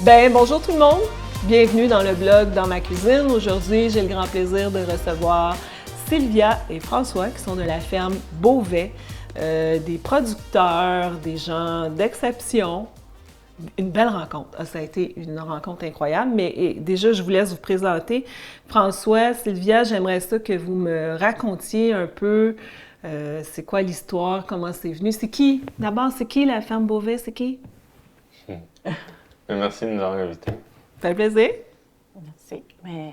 Bonjour tout le monde, bienvenue dans le blog Dans ma cuisine. Aujourd'hui, j'ai le grand plaisir de recevoir Sylvia et François qui sont de la ferme Beauvais, des producteurs, des gens d'exception. Une belle rencontre. Ça a été une rencontre incroyable, mais déjà, je vous laisse vous présenter. François, Sylvia, j'aimerais ça que vous me racontiez un peu c'est quoi l'histoire, comment c'est venu. C'est qui? D'abord, c'est qui la ferme Beauvais? C'est qui? Merci de nous avoir invités. Ça fait plaisir. Merci, mais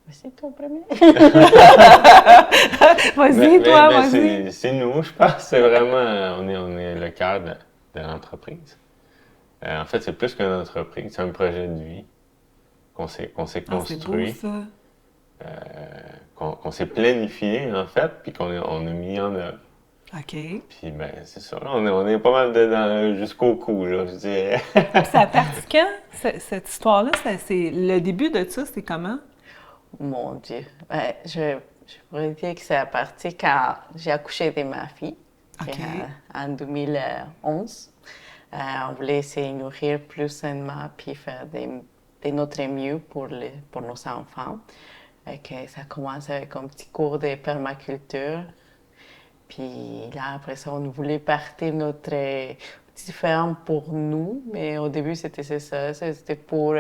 c'est toi premier. Vas-y, toi, vas-y. C'est nous, je pense. C'est vraiment, on est le cœur de l'entreprise. En fait, c'est plus qu'une entreprise, c'est un projet de vie qu'on s'est construit. C'est beau, ça. Qu'on s'est planifié, en fait, puis qu'on a mis en œuvre. OK. Puis, c'est ça. On est pas mal dedans jusqu'au cou, là, je dirais. Ça a parti quand, cette histoire-là? C'est le début de ça, c'est comment? Mon Dieu. Je pourrais dire que ça a parti quand j'ai accouché de ma fille, OK. en 2011. On voulait se nourrir plus sainement puis faire de notre mieux pour nos enfants. Ça commence avec un petit cours de permaculture. Puis là, après ça, on voulait partir notre petite ferme pour nous, mais au début, c'était ça. C'était pour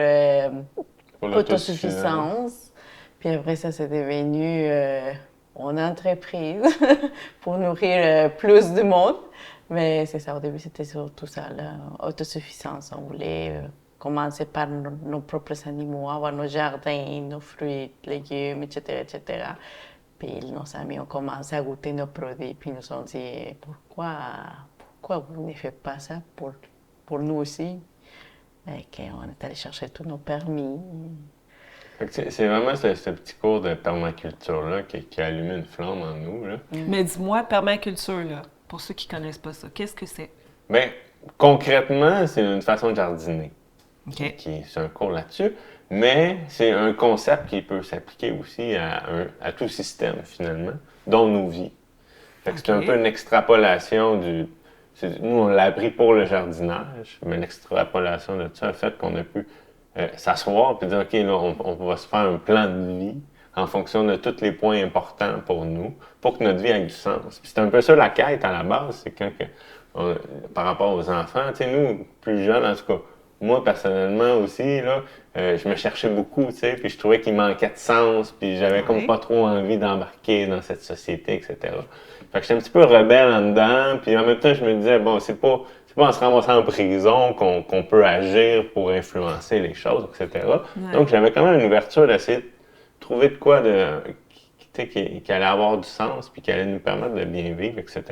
l'autosuffisance. Puis après ça, c'est devenu une entreprise pour nourrir plus de monde. Mais c'est ça, au début, c'était surtout ça, l'autosuffisance. On voulait commencer par nos propres animaux, avoir nos jardins, nos fruits, légumes, etc., etc. Puis nos amis ont commencé à goûter nos produits, puis nous ont dit pourquoi vous ne faites pas ça pour nous aussi? Et qu'on est allé chercher tous nos permis. C'est vraiment ce petit cours de permaculture-là qui a allumé une flamme en nous, là. Mais dis-moi, permaculture, là, pour ceux qui ne connaissent pas ça, qu'est-ce que c'est? Bien, concrètement, c'est une façon de jardiner. OK. C'est un cours là-dessus. Mais c'est un concept qui peut s'appliquer aussi à tout système, finalement, dont nos vies. Fait que c'est un peu une extrapolation nous, on l'a appris pour le jardinage, mais l'extrapolation de ça a fait qu'on a pu s'asseoir et dire, OK, là, on va se faire un plan de vie en fonction de tous les points importants pour nous, pour que notre vie ait du sens. Puis c'est un peu ça la quête à la base, c'est par rapport aux enfants, tu sais, nous, plus jeunes, en tout cas, moi, personnellement aussi, là, je me cherchais beaucoup, tu sais, puis je trouvais qu'il manquait de sens, puis j'avais comme pas trop envie d'embarquer dans cette société, etc. Fait que j'étais un petit peu rebelle en dedans, puis en même temps, je me disais, bon, c'est pas en se ramassant en prison qu'on peut agir pour influencer les choses, etc. Ouais. Donc, j'avais quand même une ouverture d'essayer de trouver de quoi qui allait avoir du sens, puis qui allait nous permettre de bien vivre, etc.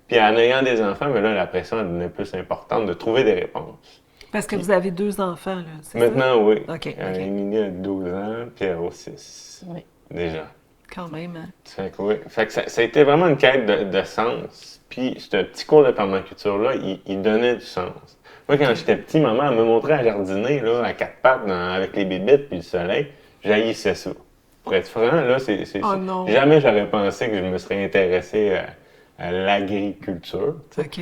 Puis en ayant des enfants, mais là, la pression devenait plus importante de trouver des réponses. Parce que vous avez 2 enfants, là, c'est maintenant, ça? oui. OK. Émilie a 12 ans, Pierre a 6. Oui. Déjà. Quand même, hein? Fait que oui. Fait que ça a été vraiment une quête de sens. Puis, ce petit cours de permaculture-là, il donnait du sens. Moi, quand j'étais petit, maman, elle me montrait à jardiner, là, à 4 pattes, avec les bébites puis le soleil. J'haïssais ça. Pour être franc, là, jamais j'aurais pensé que je me serais intéressé à l'agriculture. T'sais. OK.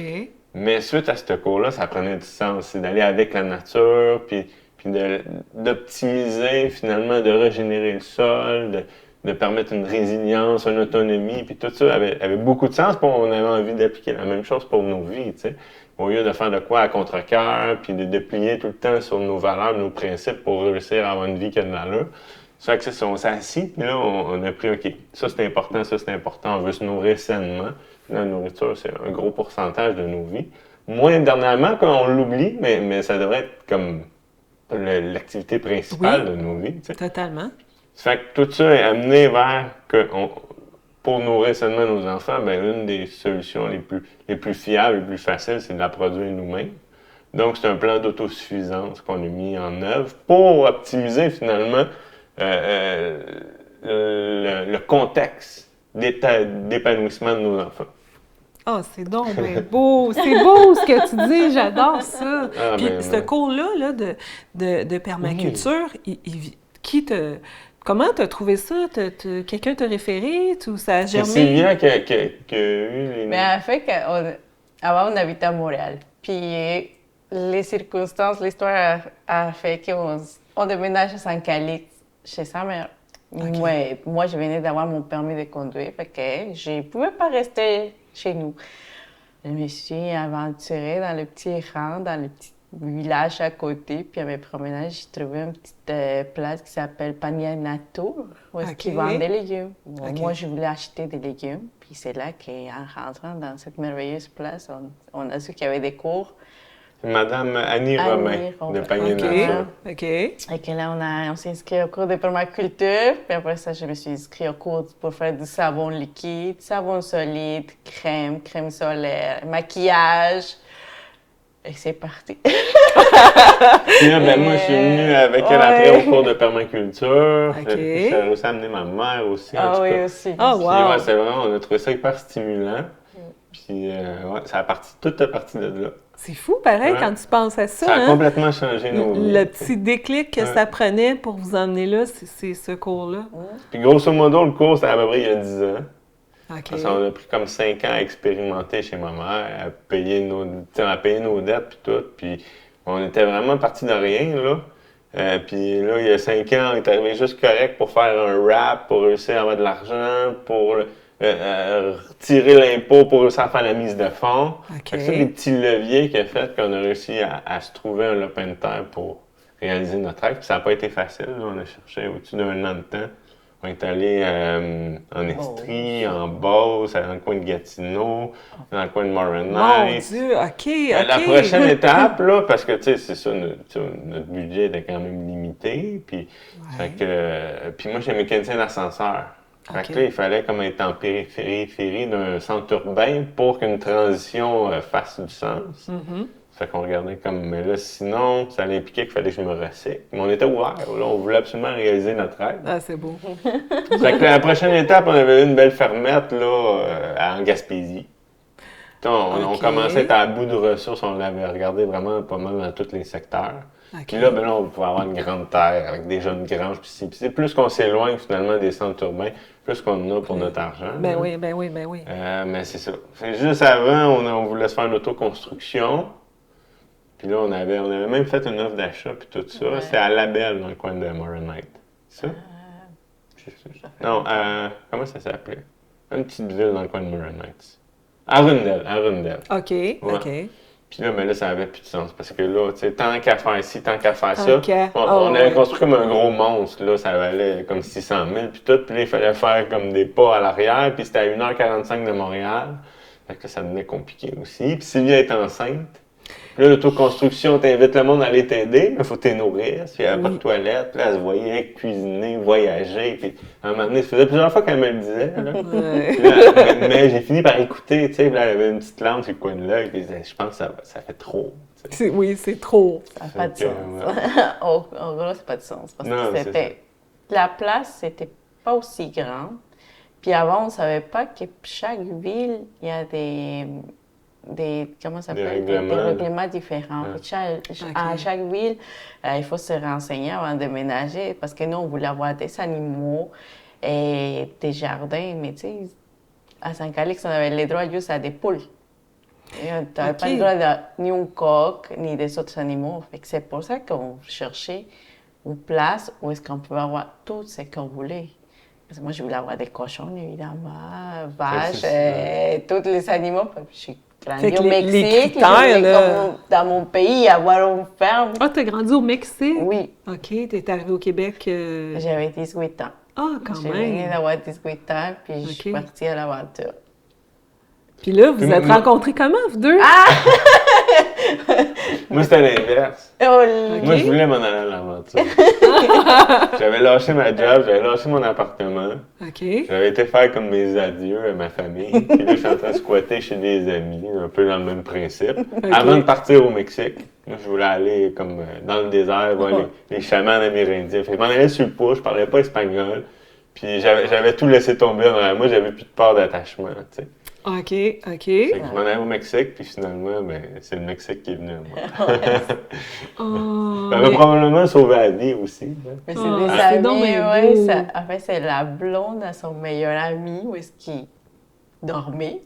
Mais suite à ce cours-là, ça prenait du sens. C'est d'aller avec la nature, puis d'optimiser, finalement, de régénérer le sol, de permettre une résilience, une autonomie, puis tout ça avait beaucoup de sens, puis on avait envie d'appliquer la même chose pour nos vies, tu sais. Au lieu de faire de quoi à contre-cœur, puis de plier tout le temps sur nos valeurs, nos principes pour réussir à avoir une vie qui a de l'allure. Ça fait que on s'est assis, puis là, on a pris, OK, ça c'est important, on veut se nourrir sainement. La nourriture, c'est un gros pourcentage de nos vies. Moins dernièrement, quand on l'oublie, mais ça devrait être comme l'activité principale de nos vies. Tu sais. Totalement. Ça fait que tout ça est amené vers que pour nourrir seulement nos enfants, bien, l'une des solutions les plus fiables, les plus faciles, c'est de la produire nous-mêmes. Donc, c'est un plan d'autosuffisance qu'on a mis en œuvre pour optimiser finalement le contexte d'épanouissement de nos enfants. Ah, c'est donc bien beau! C'est beau ce que tu dis, j'adore ça! Puis ce cours-là de permaculture, comment tu as trouvé ça? Quelqu'un t'a référé? Ou ça a germé? C'est Sylvia qui a eu les... Mais en fait, avant, on habitait à Montréal. Puis les circonstances, l'histoire a fait qu'on déménage à Saint-Calix chez sa mère. Okay. Moi, je venais d'avoir mon permis de conduire, fait que je ne pouvais pas rester chez nous. Je me suis aventurée dans le petit rang, dans le petit village à côté, puis à mes promenages, j'ai trouvé une petite place qui s'appelle Panier Nature, où est-ce qu'ils vendent des légumes. Moi, je voulais acheter des légumes, puis c'est là qu'en rentrant dans cette merveilleuse place, on a su qu'il y avait des cours. Madame Annie Romain de Panier Nature. OK. Et que là, on s'est inscrit au cours de permaculture. Puis après ça, je me suis inscrit au cours pour faire du savon liquide, savon solide, crème solaire, maquillage. Et c'est parti. Puis là, moi, je suis venue avec elle après au cours de permaculture. Okay. J'ai réussi à amener ma mère aussi. Ah oui, aussi. Oh, wow. Puis, c'est vraiment, on a trouvé ça hyper stimulant. Puis, tout est parti de là. C'est fou, pareil, quand tu penses à ça. Ça a complètement changé nos vies. Le petit déclic que ça prenait pour vous emmener là, c'est ce cours-là. Puis grosso modo, le cours, c'était à peu près il y a 10 ans. OK. Parce qu'on a pris comme 5 ans à expérimenter chez ma mère, à payer nos dettes puis tout. Puis on était vraiment partis de rien, là. Puis là, il y a 5 ans, on est arrivé juste correct pour faire un wrap, pour réussir à avoir de l'argent, pour retirer l'impôt, pour réussir à faire la mise de fonds. OK. C'est des petits leviers qui ont fait qu'on a réussi à se trouver un lopin de terre pour réaliser notre rêve. Puis ça n'a pas été facile, là. On a cherché au-dessus d'un an de temps. On est allé en Estrie, en Beauce, dans le coin de Gatineau, dans le coin de Moronite. Mon Dieu, OK. La prochaine étape, là, parce que, tu sais, c'est ça, notre budget était quand même limité. Puis, puis moi, j'étais mécanicien d'ascenseur. Fait que là, il fallait comme être en périphérie d'un centre urbain pour qu'une transition fasse du sens. Fait qu'on regardait comme, mais là, sinon, ça allait impliquer qu'il fallait que je me recycle. Mais on était ouverts, là, on voulait absolument réaliser notre rêve. Ah, c'est beau. Fait que la prochaine étape, on avait une belle fermette, là, en Gaspésie. On commençait à être à bout de ressources, on l'avait regardé vraiment pas mal dans tous les secteurs. Puis là, on pouvait avoir une grande terre avec des jeunes granges. Puis c'est plus qu'on s'éloigne finalement des centres urbains, plus qu'on en a pour notre argent. Ben oui. Mais c'est ça. C'est juste avant, on voulait se faire une autoconstruction. Puis là, on avait même fait une offre d'achat, puis tout ça. Ouais. C'était à Labelle, dans le coin de Moronite. C'est ça? Non, comment ça s'appelait? Une petite ville dans le coin de Moronite. Arundel. OK, ouais. OK. Puis là, mais là, ça n'avait plus de sens. Parce que là, tu sais, tant qu'à faire ci, tant qu'à faire ça, on avait construit comme un gros monstre. Là, ça valait comme 600 000, puis tout. Puis là, il fallait faire comme des pas à l'arrière. Puis c'était à 1h45 de Montréal. Fait que ça devenait compliqué aussi. Puis Sylvia est enceinte. Là, l'autoconstruction, t'invites le monde à aller t'aider, il faut t'es nourrir, puis il n'y avait pas de toilette, puis là, elle se voyait cuisiner, voyager, puis à un moment donné, ça faisait plusieurs fois qu'elle me le disait, là. Puis là, mais j'ai fini par écouter, tu sais, puis là, elle avait une petite lampe sur le coin de l'œil, puis je disais, je pense que ça fait trop. Oui, c'est trop. Ça n'a pas de sens. En gros, ça n'a pas de sens, parce que la place, c'était pas aussi grande, puis avant, on ne savait pas que chaque ville, il y a des comment ça s'appelle? Des règlements différents. À chaque ville, il faut se renseigner avant de déménager parce que nous, on voulait avoir des animaux et des jardins, mais tu sais, à Saint-Calix, on avait le droit juste à des poules. Tu n'avais pas le droit ni un coq, ni des autres animaux. C'est pour ça qu'on cherchait une place où est-ce qu'on pouvait avoir tout ce qu'on voulait. Parce que moi, je voulais avoir des cochons, évidemment, vaches, tous les animaux. Je suis grandie au Mexique, comme dans mon pays, avoir une ferme. Ah, tu as grandi au Mexique? Oui. OK, tu es arrivée au Québec? J'avais 18 ans. Ah, quand même! J'ai venu d'avoir 18 ans, puis je suis partie à l'aventure. Puis là, vous êtes rencontrés comment, vous deux? Moi, c'était l'inverse. Moi, je voulais m'en aller à l'aventure. J'avais lâché ma job, j'avais lâché mon appartement. J'avais été faire comme mes adieux à ma famille. Puis là, je suis en train de squatter chez des amis, un peu dans le même principe. Avant de partir au Mexique, moi, je voulais aller comme dans le désert, voir les chamans amérindiens. Fait que je m'en allais sur le pouce, je parlais pas espagnol. Puis j'avais tout laissé tomber derrière moi, j'avais plus de peur d'attachement, tu sais. OK. Fait que je m'en allais au Mexique, puis finalement, c'est le Mexique qui est venu à moi. Ça m'a probablement sauvé la vie aussi. Mais c'est des amis, en fait, c'est la blonde à son meilleur ami, où est-ce qu'il dormait.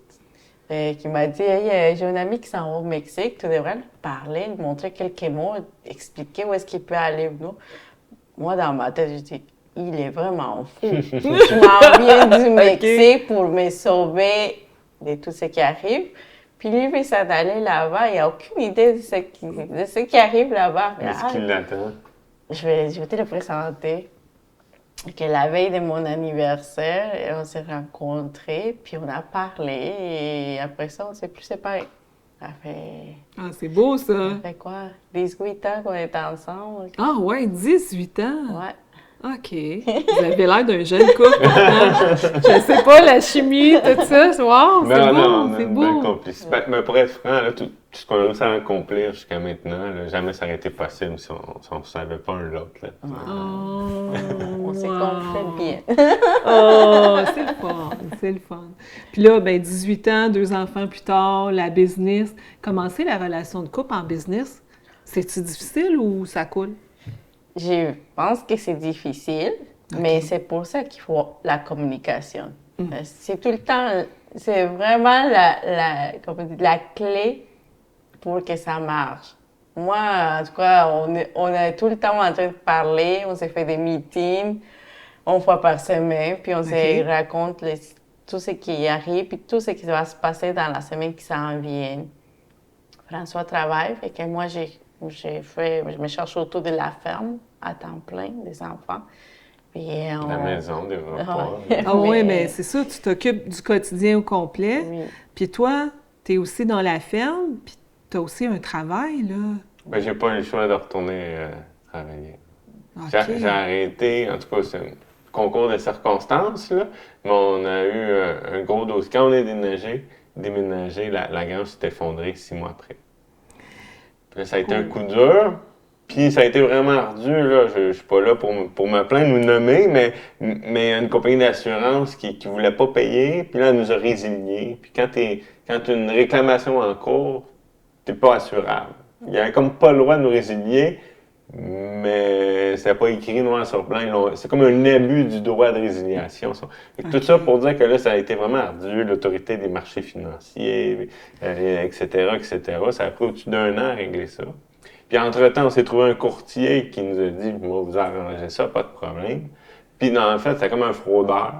qui m'a dit, hey, j'ai un ami qui s'en va au Mexique, tu devrais lui parler, lui montrer quelques mots, expliquer où est-ce qu'il peut aller. Non? Moi, dans ma tête, je dis, il est vraiment fou. Je m'en viens du Mexique pour me sauver de tout ce qui arrive. Puis lui, il s'en aller là-bas, il n'a aucune idée de ce qui arrive là-bas. Qu'est-ce qui l'attend? Je vais te le présenter. Que la veille de mon anniversaire, on s'est rencontrés, puis on a parlé, et après ça, on ne s'est plus séparés. Ça fait... Ah, c'est beau, ça! Ça fait quoi? 18 ans qu'on est ensemble. Ah ouais, 18 ans! Ouais. OK. Vous avez l'air d'un jeune couple. Hein? Je sais pas, la chimie, tout ça. Wow, c'est beau, Non, c'est une beau. belle complicité. Mais pour être franc, là, tout ce qu'on a réussi à accomplir jusqu'à maintenant, là, jamais ça aurait été possible si on ne savait pas un l'autre. Là. Oh, On s'est wow. compris bien. Oh, c'est le fun, c'est le fun. Puis là, ben 18 ans, 2 enfants plus tard, la business. Comment c'est la relation de couple en business? C'est-tu difficile ou ça coule? Je pense que c'est difficile, mais c'est pour ça qu'il faut la communication. C'est tout le temps, c'est vraiment la clé pour que ça marche. Moi, en tout cas, on est tout le temps en train de parler, on s'est fait des meetings une fois par semaine, puis on se raconte tout ce qui arrive, puis tout ce qui va se passer dans la semaine qui s'en vient. François travaille, fait que moi, je me cherche autour de la ferme à temps plein, des enfants. Puis La maison, des repas. Ah oui, mais c'est ça, tu t'occupes du quotidien au complet. Oui. Puis toi, tu es aussi dans la ferme, puis tu as aussi un travail, là. Ben, j'ai pas eu le choix de retourner travailler. OK. J'ai arrêté, en tout cas, c'est un concours de circonstances, là, mais on a eu un gros dossier. Quand on est déménagé, la grange s'est effondrée 6 mois après. Puis là, ça a été un coup dur, puis ça a été vraiment ardu, là. Je suis pas là pour me plaindre ou nommer, mais il y a une compagnie d'assurance qui voulait pas payer, puis là, elle nous a résiliés. Puis quand tu as une réclamation en cours, t'es pas assurable. Il y avait comme pas le droit de nous résilier, mais c'était pas écrit noir sur blanc. C'est comme un abus du droit de résiliation. Ça. Tout ça pour dire que là, ça a été vraiment ardu, l'autorité des marchés financiers, etc., etc. Ça a pris au-dessus d'1 an à régler ça. Puis entre-temps, on s'est trouvé un courtier qui nous a dit « Moi, vous arrangez ça, pas de problème. » Puis en fait, c'était comme un fraudeur.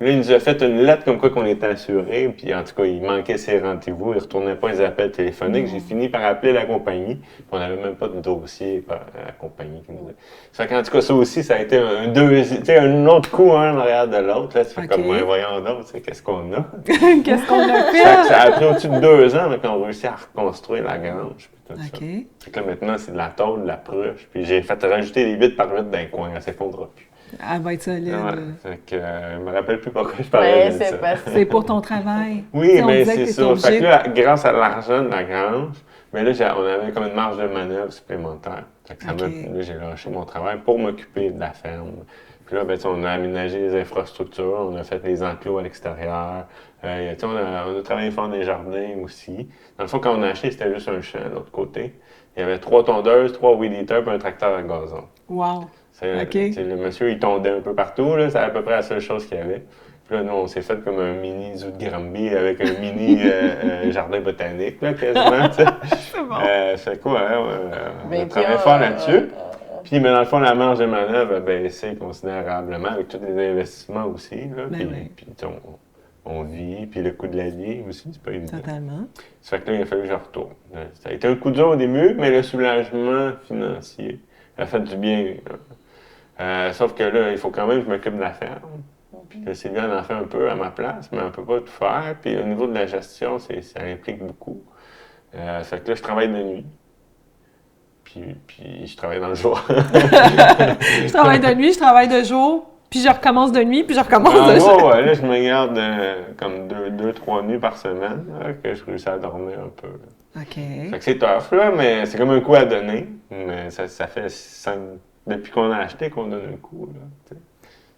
Là, il nous a fait une lettre comme quoi qu'on était assuré, puis en tout cas, il manquait ses rendez-vous, il retournait pas les appels téléphoniques. J'ai fini par appeler la compagnie, puis on n'avait même pas de dossier à la compagnie qui nous a... Ça fait qu'en tout cas, ça aussi, ça a été un autre coup, un en arrière de l'autre. Là, tu fais comme, voyons donc, qu'est-ce qu'on a? Qu'est-ce qu'on a fait? Ça a pris au-dessus de 2 ans qu'on a réussi à reconstruire la grange, puis tout ça. Fait que là, maintenant, c'est de la tôle, de la pruche, puis j'ai fait rajouter des 8 par 8 dans les coins, elle s'effondrera plus. Elle va être solide. Ouais, fait que, je me rappelle plus pourquoi je parlais de ça. C'est pour ton travail. Oui, mais c'est ça. Fait que là, grâce à l'argent de la grange, mais là, on avait comme une marge de manœuvre supplémentaire. Fait que là, j'ai lâché mon travail pour m'occuper de la ferme. Puis là, ben, on a aménagé les infrastructures, on a fait les enclos à l'extérieur. On a travaillé fort dans les jardins aussi. Dans le fond, quand on a acheté, c'était juste un champ de l'autre côté. Il y avait 3 tondeuses, 3 weed eaters et un tracteur à gazon. Wow! Le monsieur, il tondait un peu partout, là, c'est à peu près la seule chose qu'il y avait. Puis là, nous, on s'est fait comme un mini zoo de Granby avec un mini jardin botanique, là, quasiment, tu sais. C'est bon. C'est quoi, hein? On a travaillé fort là-dessus. Puis, mais dans le fond, la marge de manœuvre a baissé considérablement avec tous les investissements aussi, là. Puis on vit, puis le coût de la vie aussi, c'est pas évident. Totalement. Ça fait que là, il a fallu que je retourne. Ça a été un coup dur au début, mais le soulagement financier a fait du bien. Sauf que là, il faut quand même que je m'occupe de la ferme. Puis là, Sylvia en fait un peu à ma place, mais on ne peut pas tout faire. Puis au niveau de la gestion, ça implique beaucoup. Ça fait que là, je travaille de nuit. Puis je travaille dans le jour. Je travaille de nuit, je travaille de jour, puis je recommence de nuit, puis je recommence de jour. Ouais, là, je me garde comme 2-3 nuits par semaine là, que je réussis à dormir un peu. Là. OK. Fait que c'est tough, là, mais c'est comme un coup à donner. Mais ça fait depuis qu'on a acheté qu'on donne un coup. Là,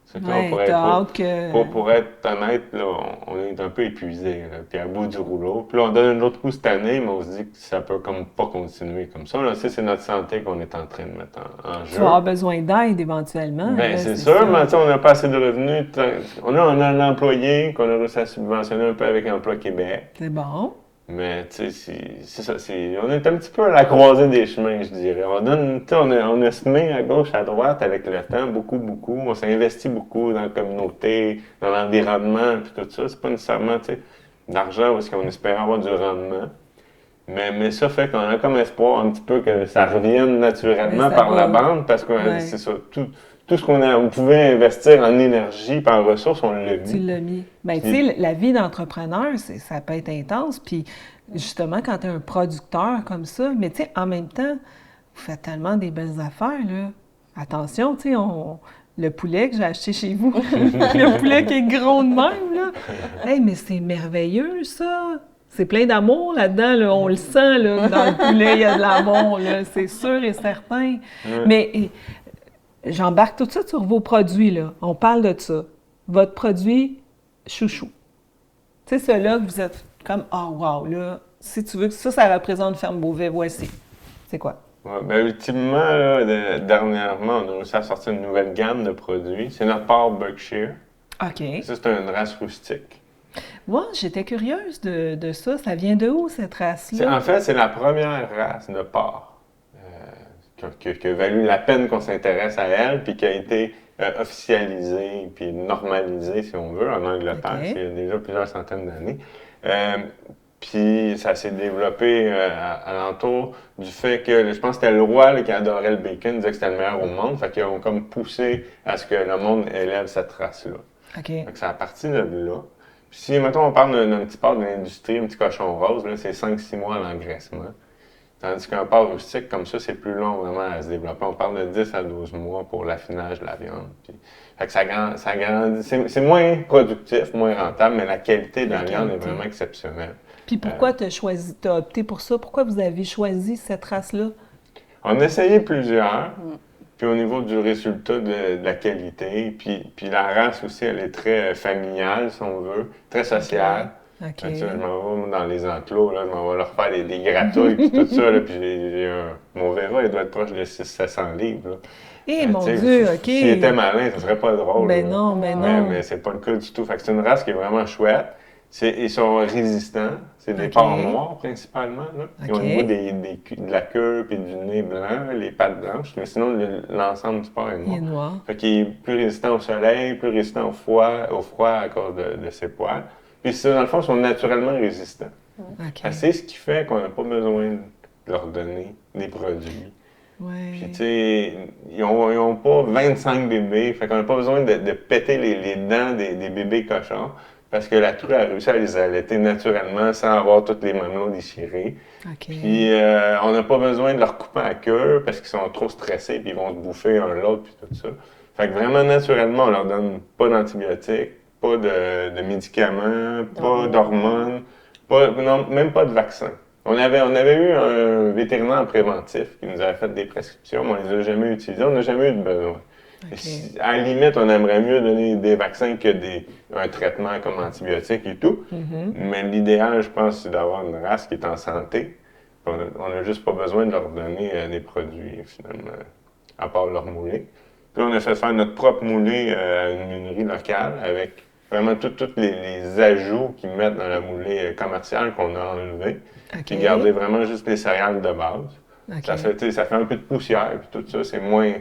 C'est que là, Ouais, t'as hâte que... pour être honnête, là, on est un peu épuisé, là, puis à bout du rouleau. Puis là, on donne un autre coup cette année, mais on se dit que ça peut comme pas continuer comme ça. Là, c'est notre santé qu'on est en train de mettre en Tu jeu. vas avoir besoin d'aide éventuellement. Ben, là, c'est sûr, mais tu sais, on n'a pas assez de revenus. On a un employé qu'on a réussi à subventionner un peu avec Emploi Québec. C'est bon. Mais tu sais, c'est ça. On est un petit peu à la croisée des chemins, je dirais. On donne, tu sais, on a semé à gauche, à droite avec le temps, beaucoup, beaucoup. On s'est investi beaucoup dans la communauté, dans l'environnement, puis tout ça. C'est pas nécessairement, tu sais, de l'argent parce qu'on espère avoir du rendement. Mais ça fait qu'on a comme espoir un petit peu que ça revienne naturellement ça par va. la bande, parce que Ouais. c'est ça. Tout ce on pouvait investir en énergie, par ressources, on l'a Tu mis. l'as mis. Ben, tu Puis- sais, la vie d'entrepreneur, ça peut être intense. Puis, justement, quand tu es un producteur comme ça, mais tu sais, en même temps, vous faites tellement des belles affaires, là. Attention, tu sais, le poulet que j'ai acheté chez vous, le poulet qui est gros de même, là. Hey, mais c'est merveilleux, ça! C'est plein d'amour là-dedans, là. On le sent, là, que dans le poulet, il y a de l'amour, là. C'est sûr et certain. Ouais. Mais j'embarque tout ça sur vos produits, là. On parle de ça. Votre produit chouchou. Tu sais, celui-là que vous êtes comme, oh, wow, là, si tu veux que ça représente Ferme Beauvais, voici. C'est quoi? Ouais, ben, ultimement, là, dernièrement, on a réussi à sortir une nouvelle gamme de produits. C'est notre porc Berkshire. OK. Ça, c'est une race rustique. Moi, j'étais curieuse de ça. Ça vient de où, cette race-là? En fait, c'est la première race de porc qui a valu la peine qu'on s'intéresse à elle, puis qui a été officialisée, puis normalisée, si on veut, en Angleterre. OK. C'est déjà plusieurs centaines d'années. Puis ça s'est développé à l'entour du fait que, je pense que c'était le roi là, qui adorait le bacon, disait que c'était le meilleur au monde. Fait qu'ils ont comme poussé à ce que le monde élève cette race-là. OK. Fait que ça a parti de là. Puis si, mettons, on parle d'un petit porc de l'industrie, un petit cochon rose, là, c'est 5-6 mois l'engraissement. Tandis qu'un porc rustique comme ça, c'est plus long vraiment à se développer. On parle de 10 à 12 mois pour l'affinage de la viande. Puis, fait que ça grandit. C'est moins productif, moins rentable, mais la qualité de la viande est vraiment exceptionnelle. Puis pourquoi t'as opté pour ça? Pourquoi vous avez choisi cette race-là? On a essayé plusieurs. Puis au niveau du résultat de la qualité, puis la race aussi, elle est très familiale, si on veut, très sociale. OK. Fait que, tu sais, je m'en vais dans les enclos, là, je m'en vais leur faire des gratouilles, puis tout ça, là, puis mon Vera, il doit être proche de 600-700 livres. Là. Eh, mon Tu sais, Dieu, OK. S'il était malin, ça serait pas drôle. Ben là. non, ben non. Mais c'est pas le cas du tout. Fait que c'est une race qui est vraiment chouette. Ils sont résistants. C'est des OK. porcs noirs, principalement. Là. Ils ont OK. au niveau de la queue puis du nez blanc, les pattes blanches. Mais sinon, l'ensemble du porc est Il est noir. noir. Fait qu'il est plus résistant au soleil, plus résistant au froid à cause de ses poils. Puis ça, dans le fond, ils sont naturellement résistants. OK. C'est ce qui fait qu'on n'a pas besoin de leur donner des produits. Puis, Ouais. tu sais, ils ont pas 25 bébés. Fait qu'on n'a pas besoin de péter les dents des bébés cochons. Parce que la tour a réussi à les allaiter naturellement sans avoir tous les mamelons déchirés. OK. Puis, on n'a pas besoin de leur couper à queue parce qu'ils sont trop stressés puis ils vont se bouffer un l'autre puis tout ça. Fait que vraiment, naturellement, on leur donne pas d'antibiotiques, pas de médicaments, pas d'hormones, même pas de vaccins. On avait eu un vétérinaire préventif qui nous avait fait des prescriptions, mais on les a jamais utilisées, on n'a jamais eu de besoin. OK. À la limite, on aimerait mieux donner des vaccins que un traitement comme antibiotique et tout. Mais l'idéal, je pense, c'est d'avoir une race qui est en santé. On n'a juste pas besoin de leur donner des produits, finalement, à part leur moulée. Puis on a fait faire notre propre moulée à une meunerie locale avec vraiment tous les ajouts qu'ils mettent dans la moulée commerciale qu'on a enlevés. OK. Puis garder vraiment juste les céréales de base. OK. Ça fait un peu de poussière, puis tout ça, c'est moins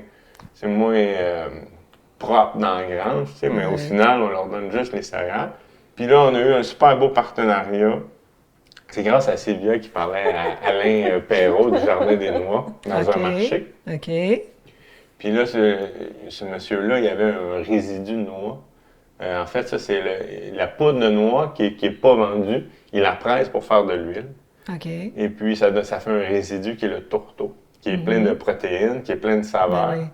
propre dans la grange, tu sais, mais au final, on leur donne juste les céréales. Puis là, on a eu un super beau partenariat. C'est grâce à Sylvia qui parlait à Alain Perrault du Jardin des Noix dans un marché. OK. Puis là, ce monsieur-là, il y avait un résidu de noix. En fait, ça, c'est la poudre de noix qui est pas vendue. Il la presse pour faire de l'huile. OK. Et puis, ça fait un résidu qui est le tourteau, qui est plein de protéines, qui est plein de saveurs. Ben oui.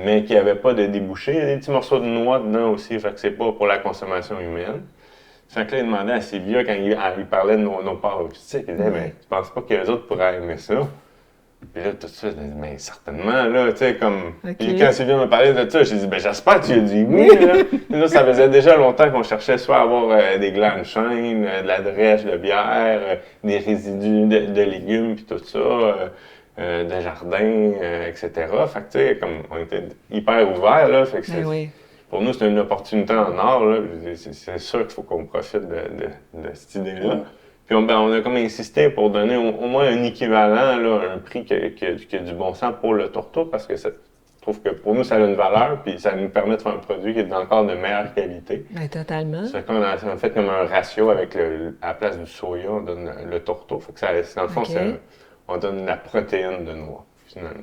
Mais qui n'avait pas de débouché. Il y a des petits morceaux de noix dedans aussi, fait que c'est pas pour la consommation humaine. Fait que là, il demandait à Sylvia, quand il parlait de nos porcs rustiques, il disait, ben, tu penses pas que les autres pourraient aimer ça? Puis là, tout de suite, je me dis, mais certainement, là, tu sais, comme... OK. Puis quand Sylvia m'a parlé de ça, j'ai dit, ben j'espère que tu as dit oui, là. Puis là, ça faisait déjà longtemps qu'on cherchait soit à avoir des glands de chêne, de la drèche de bière, des résidus de légumes, puis tout ça, de jardin, etc. Fait que, tu sais, comme on était hyper ouverts, là, fait que Ben oui. pour nous, c'est une opportunité en or, là. C'est sûr qu'il faut qu'on profite de cette idée-là. Puis on a comme insisté pour donner au moins un équivalent, là, un prix qui a du bon sens pour le tourteau, parce que je trouve que pour nous, ça a une valeur, puis ça nous permet de faire un produit qui est encore de meilleure qualité. Ben, totalement. Ça fait qu'on a fait comme un ratio avec à la place du soya, on donne le tourteau. Fait que ça, dans le fond, OK. on donne la protéine de noix, finalement.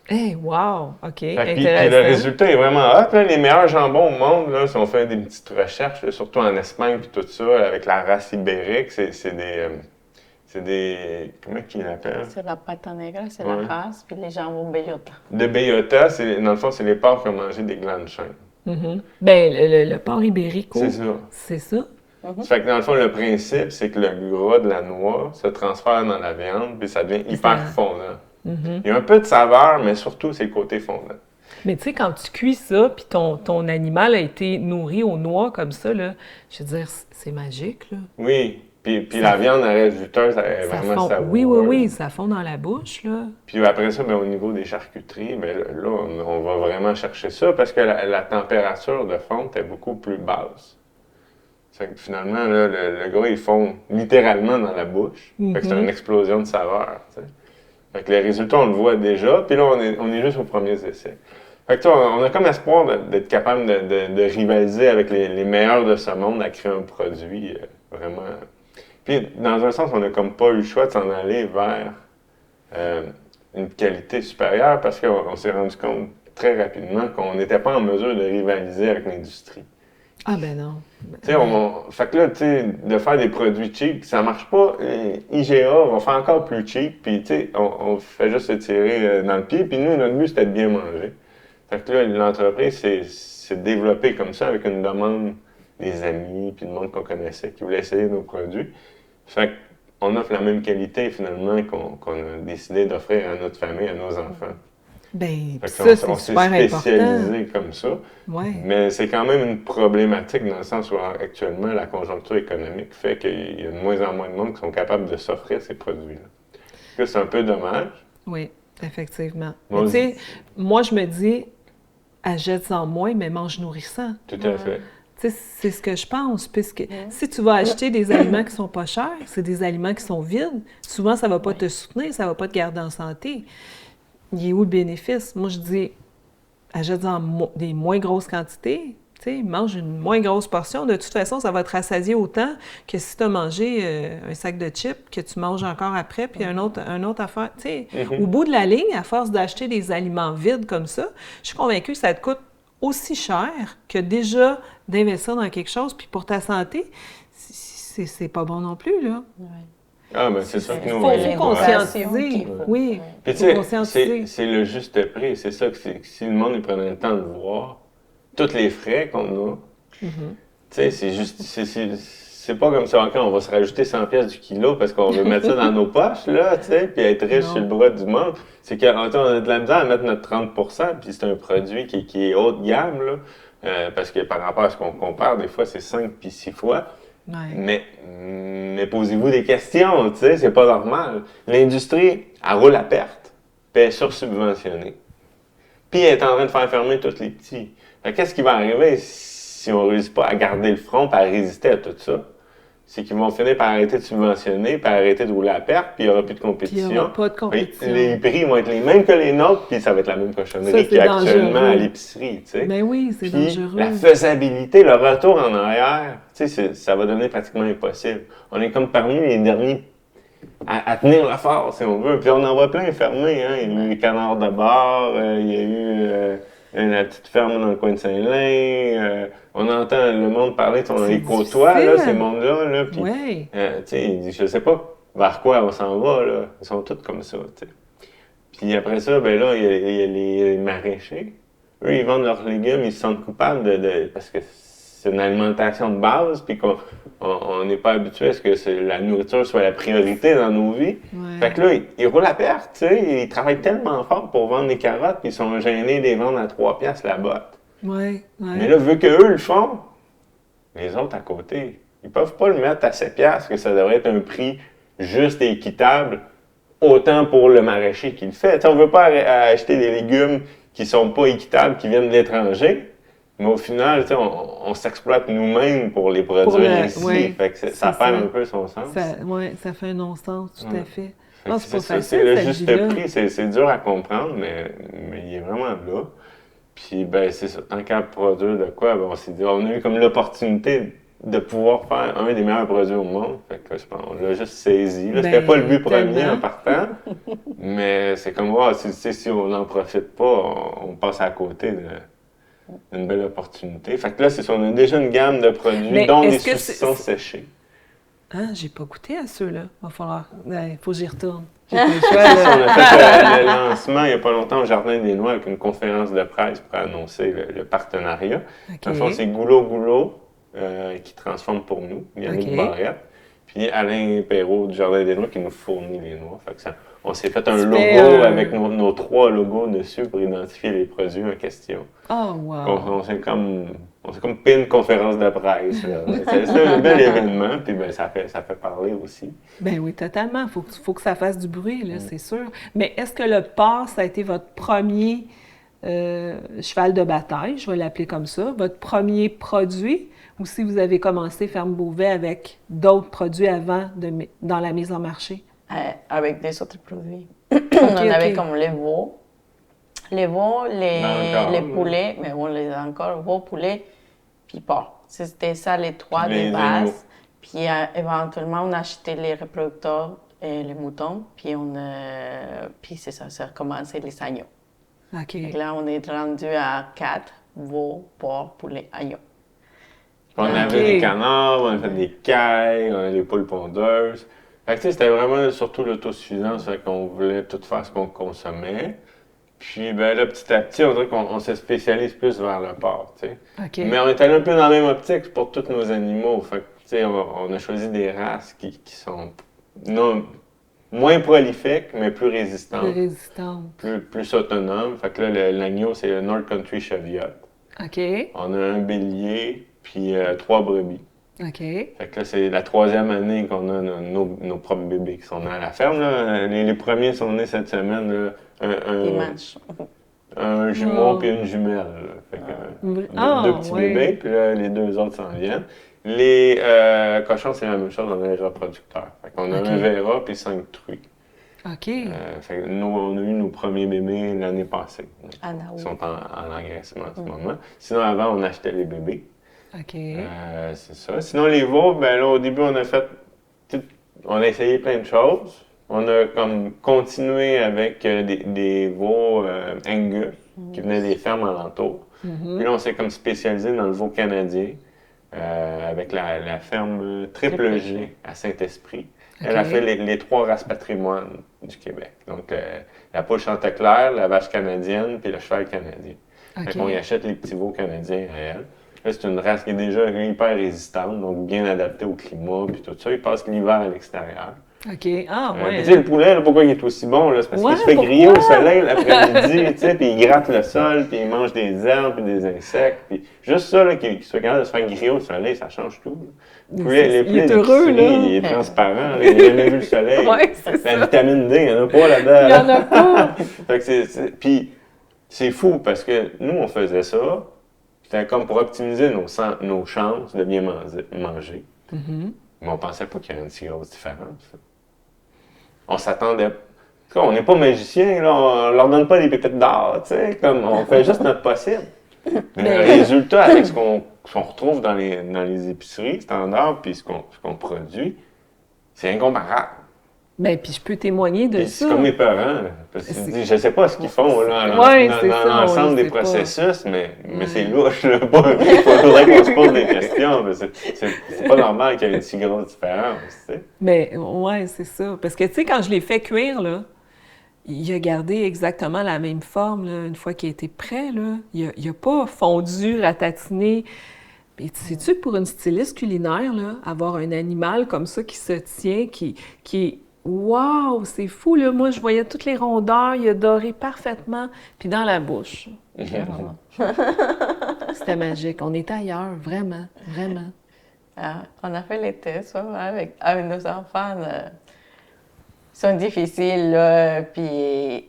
Hey, wow! OK, Puis le intéressant. résultat est vraiment hot. Là, les meilleurs jambons au monde, là, si on fait des petites recherches, là, surtout en Espagne puis tout ça, avec la race ibérique, c'est des... Comment qu'ils l'appellent? C'est la pâte negra, c'est Ouais. la race, puis les jambons bellota. De bellota, dans le fond, c'est les porcs qui ont mangé des glands de chêne. Mhm. Ben, le porc ibérico, C'est ça. c'est ça. Mhm. Ça fait que dans le fond, le principe, c'est que le gras de la noix se transfère dans la viande, puis ça devient hyper Ça- fondant. Mhm. Il y a un peu de saveur, mais surtout, c'est le côté fondant. Mais tu sais, quand tu cuis ça, puis ton animal a été nourri aux noix comme ça, là, je veux dire, c'est magique, là. Oui, puis la viande, elle reste juteuse, elle est Ça vraiment fond. savoureuse. Oui, ça fond dans la bouche, là. Puis après ça, ben, au niveau des charcuteries, ben, là, on va vraiment chercher ça parce que la température de fonte est beaucoup plus basse. Ça fait que finalement, là, le gras, il fond littéralement dans la bouche. Fait que c'est une explosion de saveur, tu sais. Fait que les résultats, on le voit déjà, puis là, on est juste aux premiers essais. Fait que on a comme espoir d'être capable de rivaliser avec les meilleurs de ce monde à créer un produit vraiment... Puis, dans un sens, on n'a comme pas eu le choix de s'en aller vers une qualité supérieure parce qu'on s'est rendu compte très rapidement qu'on n'était pas en mesure de rivaliser avec l'industrie. Ah ben non. Tu sais, fait que là, tu sais, de faire des produits cheap, ça marche pas. IGA va faire encore plus cheap, puis tu sais, on fait juste se tirer dans le pied, puis nous, notre but, c'était de bien manger. Fait que là, l'entreprise s'est développée comme ça, avec une demande des amis, puis du monde qu'on connaissait, qui voulaient essayer nos produits. Fait qu'on offre la même qualité, finalement, qu'on a décidé d'offrir à notre famille, à nos enfants. Ben, Fait que ça, c'est on s'est super important. spécialisé comme ça. Ouais. Mais c'est quand même une problématique dans le sens où actuellement la conjoncture économique fait qu'il y a de moins en moins de monde qui sont capables de s'offrir ces produits-là. Ça, c'est un peu dommage. Oui, effectivement. Moi, Mais tu sais, moi, je me dis, achète-en moins, mais mange nourrissant. Tout à fait. Tu sais, c'est ce que je pense, puisque si tu vas acheter des aliments qui sont pas chers, c'est des aliments qui sont vides, souvent, ça va pas te soutenir, ça va pas te garder en santé. Il est où le bénéfice? Moi, je dis, achète-en des moins grosses quantités, tu sais, mange une moins grosse portion. De toute façon, ça va te rassasier autant que si tu as mangé un sac de chips que tu manges encore après, puis un autre affaire. Tu sais, au bout de la ligne, à force d'acheter des aliments vides comme ça, je suis convaincue que ça te coûte aussi cher que déjà d'investir dans quelque chose, puis pour ta santé, c'est pas bon non plus, là. Ouais. Ah, ben c'est ça que Il nous, faut on y croit. conscientiser. qu'il faut. Oui, Puis il tu faut sais, conscientiser. c'est le juste prix. C'est ça que si le monde il prenait le temps de voir, tous les frais qu'on a, tu sais, c'est juste, c'est pas comme ça, OK, on va se rajouter 100 pièces du kilo parce qu'on veut mettre ça dans nos poches, là, tu sais, puis être riche Non. sur le bras du monde. C'est qu'on a de la misère à mettre notre 30%, puis c'est un produit qui est haut de gamme, là, parce que par rapport à ce qu'on compare, des fois, c'est 5 puis 6 fois. Ouais. Mais posez-vous des questions, tu sais, c'est pas normal. L'industrie, elle roule à perte, puis elle est sursubventionnée. Puis elle est en train de faire fermer tous les petits. Fait que qu'est-ce qui va arriver si on ne réussit pas à garder le front et à résister à tout ça? C'est qu'ils vont finir par arrêter de subventionner, par arrêter de rouler à perte, puis il n'y aura plus de Puis il compétition. n'y aura pas de compétition. Les prix vont être les mêmes que les nôtres, puis ça va être la même cochonnerie Ça, c'est qu'il y a actuellement dangereux. à l'épicerie, tu sais. Ben oui, c'est Puis dangereux. la faisabilité, le retour en arrière, tu sais, ça va devenir pratiquement impossible. On est comme parmi les derniers à tenir le fort, si on veut. Puis on en voit plein fermés, hein. Il y a eu les canards de bar, il y a eu la petite ferme dans le coin de Saint-Lin. On entend le monde parler, on C'est les côtoie, difficile. là, ces mondes-là. Là, puis, Oui. tu sais, je sais pas vers quoi on s'en va, là. Ils sont tous comme ça, tu sais. Puis après ça, ben là, il y a les maraîchers. Eux, ils vendent leurs légumes, ils se sentent coupables parce que c'est une alimentation de base, puis qu'on n'est pas habitué à ce que la nourriture soit la priorité dans nos vies. Ouais. Fait que là, ils roulent à perte, tu sais. Ils travaillent tellement fort pour vendre des carottes, puis ils sont gênés de les vendre à 3 piastres la botte. Ouais. Mais là, vu qu'eux le font, les autres à côté, ils peuvent pas le mettre à 7 piastres, que ça devrait être un prix juste et équitable, autant pour le maraîcher qui le fait. T'sais, on veut pas acheter des légumes qui sont pas équitables, qui viennent de l'étranger, mais au final, on s'exploite nous-mêmes pour les produire ici. Ouais, fait que ça perd un peu son sens. Ça fait un non-sens, tout à fait. Non, c'est pas facile, c'est le cette juste vie-là. prix, c'est dur à comprendre, mais il est vraiment là. Puis, ben, c'est ça. Tant qu'à produire de quoi, ben, on s'est dit, on a eu comme l'opportunité de pouvoir faire un des meilleurs produits au monde. Fait que, je pense, on l'a juste saisi. Là, c'était pas le but premier en partant, mais c'est comme, si on n'en profite pas, on passe à côté d'une belle opportunité. Fait que là, c'est ça, on a déjà une gamme de produits, dont des saucissons séchés. Hein, j'ai pas goûté à ceux-là. Il faut que j'y retourne. On a fait le lancement il n'y a pas longtemps au Jardin des Noix avec une conférence de presse pour annoncer le partenariat. Dans le fond, c'est Goulot qui transforme pour nous, Yannick Barrette. Puis Alain Perrault du Jardin des Noix qui nous fournit les noix. Fait que on s'est fait un logo avec nos 3 logos dessus pour identifier les produits en question. Oh, wow! On s'est comme pris une conférence de presse. C'est un bel événement, puis ben, ça fait parler aussi. Ben oui, totalement. Faut que ça fasse du bruit, là, c'est sûr. Mais est-ce que le porc, ça a été votre premier cheval de bataille, je vais l'appeler comme ça, votre premier produit, ou si vous avez commencé Ferme Beauvais avec d'autres produits avant dans la mise en marché? Avec des autres produits. On avait comme les veaux. Les veaux, les poulets, mais on les a encore, veaux, poulets, puis porc. C'était ça les 3 de base. Puis éventuellement, on a acheté les reproducteurs et les moutons, puis c'est ça, ça a commencé les agneaux. OK. Donc là, on est rendu à 4 veaux, porc, poulets, agneaux. On avait des canards, on a fait des cailles, on a des poules pondeuses. Fait que c'était vraiment surtout l'autosuffisance, fait qu'on voulait tout faire ce qu'on consommait. Puis ben là, petit à petit, on dirait qu'on se spécialise plus vers le porc, tu sais. Okay. Mais on est allé un peu dans la même optique pour tous nos animaux. Fait que, tu sais, on a choisi des races qui sont moins prolifiques, mais plus résistantes. Plus résistantes. Plus autonomes. Fait que là, l'agneau, c'est le North Country Cheviot. OK. On a un bélier, puis 3 brebis. OK. Fait que là, c'est la 3e année qu'on a nos propres bébés qui sont nés à la ferme. Là. Les premiers sont nés cette semaine. Là. Un jumeau puis une jumelle. Là. Fait que, deux petits bébés, puis là, les 2 autres s'en viennent. Les cochons, c'est la même chose, on a les reproducteurs. Fait qu'on a un Vera puis 5 truies. OK. Fait que nous, on a eu nos premiers bébés l'année passée. Ils sont en engraissement en ce moment. Sinon, avant, on achetait les bébés. OK. C'est ça. Sinon, les veaux, ben là, au début, on a essayé plein de choses. On a comme continué avec des veaux Angus qui venaient des fermes alentours. Puis là, on s'est comme spécialisé dans le veau canadien avec la ferme Triple G à Saint-Esprit. Okay. Elle a fait les 3 races patrimoine du Québec. Donc, la poule Chanteclair, la vache canadienne, puis le cheval canadien. Okay. Fait qu'on y achète les petits veaux canadiens à elle. Là, c'est une race qui est déjà hyper résistante, donc bien adaptée au climat, puis tout ça. Il passe l'hiver à l'extérieur. OK. Ah, ouais. Tu sais, le poulet, là, pourquoi il est aussi bon? Là, c'est parce qu'il se fait griller au soleil l'après-midi, tu sais, puis il gratte le sol, puis il mange des herbes, puis des insectes. Puis juste ça, là, qu'il soit capable de se faire griller au soleil, ça change tout. Le poulet, il est heureux, là. Il est transparent, là, il n'a jamais vu le soleil. La vitamine D, il n'y en a pas là-dedans. Il n'y en a pas. Fait que puis c'est fou, parce que nous, on faisait ça. C'était comme pour optimiser nos chances de bien manger. Mais on pensait pas qu'il y avait une si grosse différence. On s'attendait. On n'est pas magicien, là, on leur donne pas des pépites d'or, tu sais, comme on fait juste notre possible. Mais le résultat avec ce qu'on retrouve dans les épiceries standards puis ce qu'on produit, c'est incomparable. Bien, puis je peux témoigner de ça. C'est comme mes parents. Parce qu'ils disent, je ne sais pas ce qu'ils font là, dans l'ensemble des processus, mais c'est louche. Il faudrait qu'on se pose des questions. C'est pas normal qu'il y ait une si grosse différence. Tu sais. Mais oui, c'est ça. Parce que, tu sais, quand je l'ai fait cuire, là, il a gardé exactement la même forme là, une fois qu'il a été prêt. Là. Il n'a pas fondu, ratatiné. Puis sais-tu que pour une styliste culinaire, là, avoir un animal comme ça qui se tient, qui est... Wow, c'est fou, là! Moi, je voyais toutes les rondeurs, il a doré parfaitement, puis dans la bouche. Vraiment. C'était magique. On était ailleurs, vraiment, vraiment. Ah, on a fait les tests vraiment, avec nos enfants. Là. Ils sont difficiles, là, puis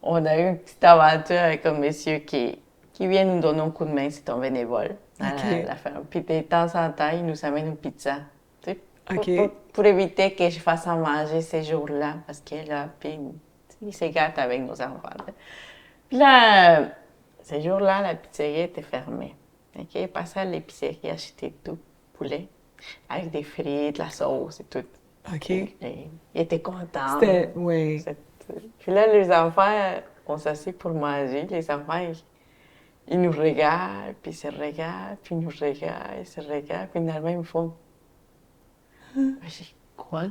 on a eu une petite aventure avec un monsieur qui vient nous donner un coup de main, c'est un bénévole à la ferme. Puis de temps en temps, il nous amène une pizza. Tu sais, pour éviter que je fasse à manger ces jours-là, parce que là, puis il se gâte avec nos enfants. Là. Puis là, ces jours-là, la pizzeria était fermée. OK? Il passait à l'épicerie acheter tout, poulet, avec des frites, la sauce et tout. OK. Et il était content. C'était... Oui. Puis là, les enfants, on s'assied pour manger. Les enfants, ils nous regardent, puis ils se regardent, puis ils nous regardent, ils se regardent. Puis finalement, ils me font... Je dis, quoi? Il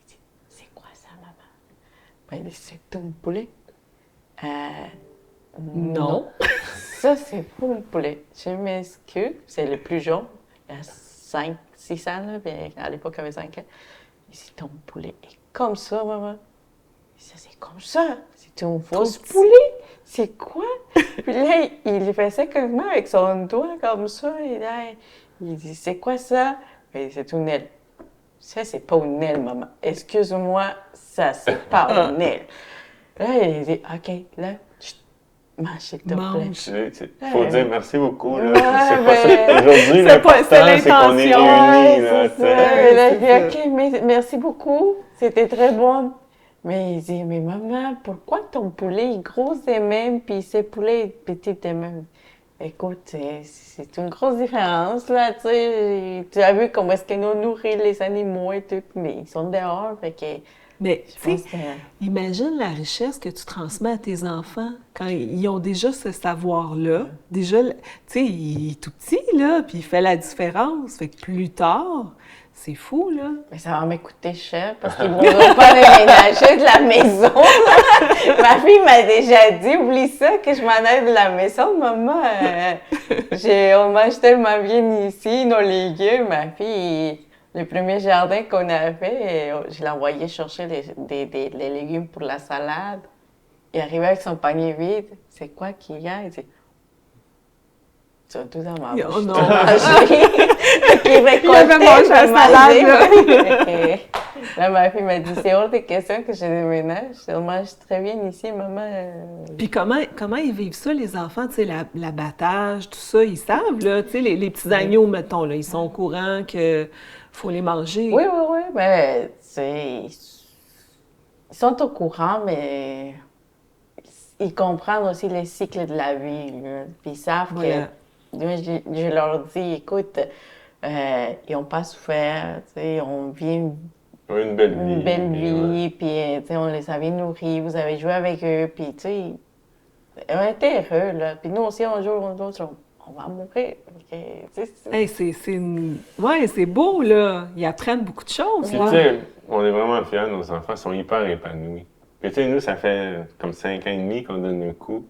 dit, c'est quoi ça, maman? Ben, il dit, c'est ton poulet. Non. Ça, c'est pas un poulet. Je m'excuse, c'est le plus jeune. Il a 6 ans, là, bien, à l'époque, il avait 5 ans. Il dit, ton poulet est comme ça, maman. Ça, c'est comme ça. C'est un faux poulet. C'est quoi? Puis là, il faisait quasiment avec son doigt comme ça. Et là, il dit, c'est quoi ça? Ben, c'est une aile. Ça, c'est pas une aile, maman. Excuse-moi, ça, c'est pas une aile. Là, il dit, OK, là, mange, s'il te plaît. Il faut dire merci beaucoup. Là. Ouais, c'est pas ça. Aujourd'hui, c'est c'est qu'on est réunis. Là, il dit, OK, merci beaucoup. C'était très bon. Mais il dit, mais maman, pourquoi ton poulet est gros et même, puis ce poulet est petit et même? Écoute, c'est une grosse différence, là, tu sais. Tu as vu comment est-ce que nous nourrit les animaux et tout, mais ils sont dehors, fait que... Mais, tu sais, imagine la richesse que tu transmets à tes enfants quand ils ont déjà ce savoir-là. Déjà, tu sais, il est tout petit, là, puis il fait la différence. Fait que plus tard, c'est fou, là. Mais ça va me coûter cher parce qu'ils vont pas déménager de la maison. Ma fille m'a déjà dit, oublie ça, que je m'en aille de la maison. Maman, on mange tellement bien ici, nos légumes. Ma fille, le premier jardin qu'on a fait, je l'ai envoyé chercher les légumes pour la salade. Il arrivait avec son panier vide. C'est quoi qu'il y a? Il dit, tu as tout dans ma bouche. Oh non! Il avait mangé la salade. Là, ma fille m'a dit, c'est hors de question que je déménage. On mange très bien ici, maman. Puis comment ils vivent ça, les enfants? Tu sais, l'abattage, tout ça, ils savent, là. Tu sais, les petits agneaux, mettons, là, ils sont au courant qu'il faut les manger. Oui. Mais, ils sont au courant, mais ils comprennent aussi les cycles de la vie. Là. Puis ils savent que... Je leur dis, écoute, ils n'ont pas souffert, on vit une belle vie, puis on les avait nourris, vous avez joué avec eux, puis on était heureux, là. Puis nous aussi, un jour ou l'autre, on va mourir. Hey, c'est beau, là. Ils apprennent beaucoup de choses. Puis, tu sais, on est vraiment fiers, nos enfants sont hyper épanouis. Puis, tu sais, nous, ça fait comme 5 ans et demi qu'on donne un coup.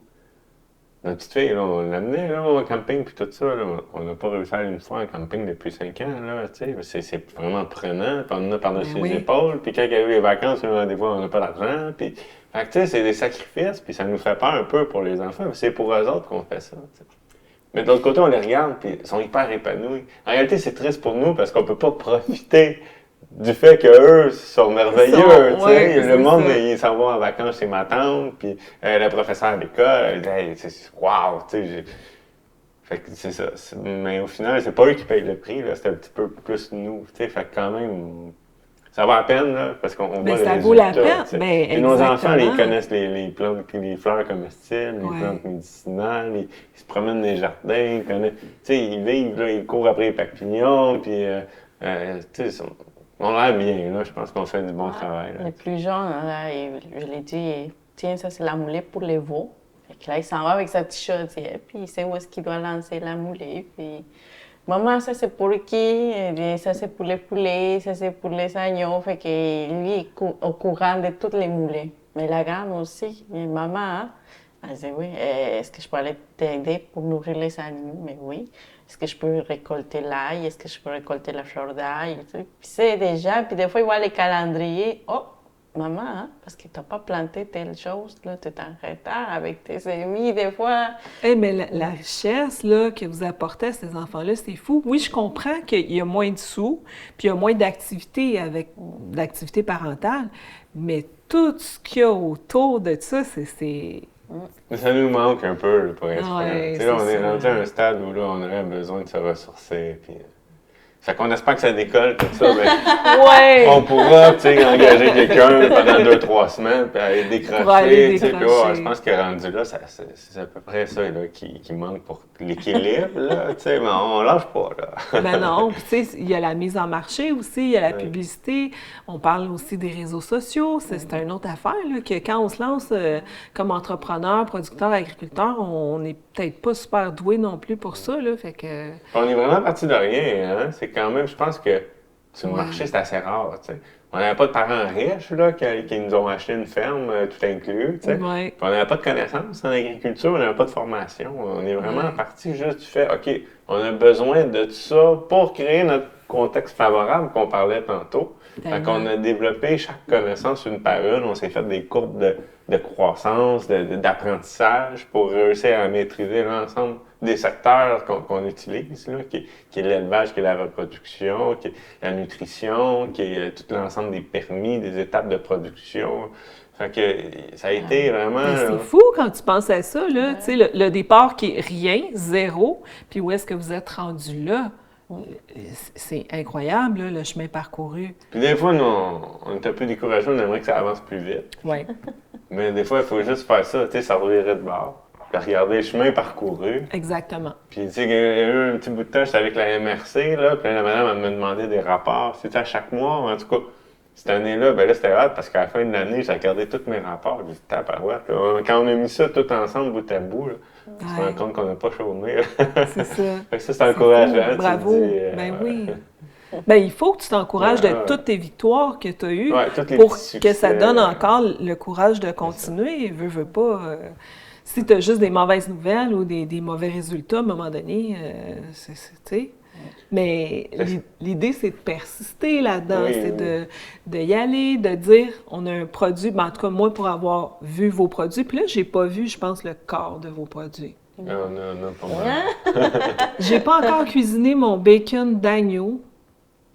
Notre petite fille, là, on l'amenait au camping puis tout ça. Là, on n'a pas réussi à aller une fois en camping depuis 5 ans. Là, c'est vraiment prenant. Puis on en a par-dessus les épaules. Puis quand il y a eu les vacances, des fois, on n'a pas d'argent. Puis, fait que, tu sais, c'est des sacrifices. Puis ça nous fait peur un peu pour les enfants. Mais c'est pour eux autres qu'on fait ça. T'sais. Mais de l'autre côté, on les regarde. Puis ils sont hyper épanouis. En réalité, c'est triste pour nous parce qu'on peut pas profiter du fait qu'eux sont merveilleux, le monde, ils s'en vont en vacances chez ma tante, puis la professeure à l'école, c'est wow, tu sais. Fait que c'est ça. Mais au final, c'est pas eux qui payent le prix, là, c'est un petit peu plus nous, tu sais. Fait que quand même, ça vaut la peine, là, parce qu'on voit les résultats. Ça vaut la peine, et nos enfants, ils connaissent les plantes, les fleurs comestibles, les plantes médicinales, ils se promènent dans les jardins, ils connaissent, tu sais, ils vivent, là, ils courent après les papillons, puis, tu sais, on a l'air bien, là. Je pense qu'on fait du bon travail. Là. Le plus jeune, là, je l'ai dit, tiens, ça, c'est la moulée pour les veaux. Fait que là, il s'en va avec sa petite chaudière, puis il sait où est-ce qu'il doit lancer la moulée. Puis, maman, ça, c'est pour qui? Ça, c'est pour les poulets, ça, c'est pour les agneaux. Fait que lui, il est au courant de toutes les moulées. Mais la grande aussi, maman, Elle disait oui. Est-ce que je peux aller t'aider pour nourrir les animaux? Mais oui. Est-ce que je peux récolter l'ail? Est-ce que je peux récolter la fleur d'ail? Tu sais. Puis c'est déjà, puis des fois, ils voient les calendriers. Oh, maman, hein, parce que tu n'as pas planté telle chose, là, tu es en retard avec tes semis, des fois. Mais la richesse là, que vous apportez à ces enfants-là, c'est fou. Oui, je comprends qu'il y a moins de sous, puis il y a moins d'activités parentales, mais tout ce qu'il y a autour de ça, c'est... Mais ça nous manque un peu, là, pour être franc. Ouais, Tu sais, là, on est ça. rendu à un stade où là, on aurait besoin de se ressourcer. Puis... Fait qu'on espère que ça décolle, tout ça, mais Ouais! on pourra, tu sais, engager quelqu'un pendant 2-3 semaines, puis aller décrocher. Pour aller Tu sais, puis, décrocher. je pense que rendu là, c'est à peu près ça là, qui manque pour l'équilibre, là, tu sais, mais on lâche pas, là. Ben non, puis tu sais, il y a la mise en marché aussi, il y a la Ouais. publicité, on parle aussi des réseaux sociaux, c'est une autre affaire, là, que quand on se lance comme entrepreneur, producteur, agriculteur, on n'est peut-être pas super doué non plus pour ça, là, fait que... On est vraiment parti de rien, hein. C'est quand même, je pense que sur le Ouais. marché, c'est assez rare, tu sais. On n'avait pas de parents riches, là, qui nous ont acheté une ferme, tout inclus, tu sais. Ouais. Puis on n'avait pas de connaissances en agriculture, on n'avait pas de formation. On est vraiment Ouais. parti juste du fait, OK, on a besoin de tout ça pour créer notre contexte favorable qu'on parlait tantôt. Fait qu'on a développé chaque connaissance une par une. On s'est fait des courbes de croissance, d'apprentissage pour réussir à maîtriser l'ensemble des secteurs qu'on utilise, là, qui est l'élevage, qui est la reproduction, qui est la nutrition, qui est tout l'ensemble des permis, des étapes de production. Fait que ça a été vraiment... Mais c'est fou quand tu penses à ça, là, tu sais, le départ qui est rien, zéro, puis où est-ce que vous êtes rendu là? C'est incroyable, là, le chemin parcouru. Puis des fois, nous, on est un peu découragés, on aimerait que ça avance plus vite. Oui. Mais des fois, il faut juste faire ça, tu sais, ça revirait de bord. Puis regarder le chemin parcouru. Exactement. Puis, tu sais, il y a eu un petit bout de temps, j'étais avec la MRC, là, puis la madame, elle me demandait des rapports, c'était à chaque mois, en tout cas. Cette année-là, ben là, c'était hâte parce qu'à la fin de l'année, j'ai regardé tous mes rapports. J'ai dit, tabarouette, là. Quand on a mis ça tout ensemble, bout à bout, là, on se rend compte qu'on n'a pas chômé. C'est ça. Fait que ça, c'est encourageant. Cool. Tu te Bravo. dis, Ben oui. Ben, il faut que tu t'encourages de Ouais. toutes tes victoires que tu as eues Ouais, tous les pour petits que ça succès. donne encore le courage de continuer. Veux pas. Si tu as juste des mauvaises nouvelles ou des mauvais résultats, à un moment donné, tu sais. Mais l'idée, c'est de persister là-dedans, Oui, c'est oui. de y aller, de dire, on a un produit, ben, en tout cas, moi, pour avoir vu vos produits, puis là, j'ai pas vu, je pense, le corps de vos produits. Non, pas mal. J'ai pas encore cuisiné mon bacon d'agneau.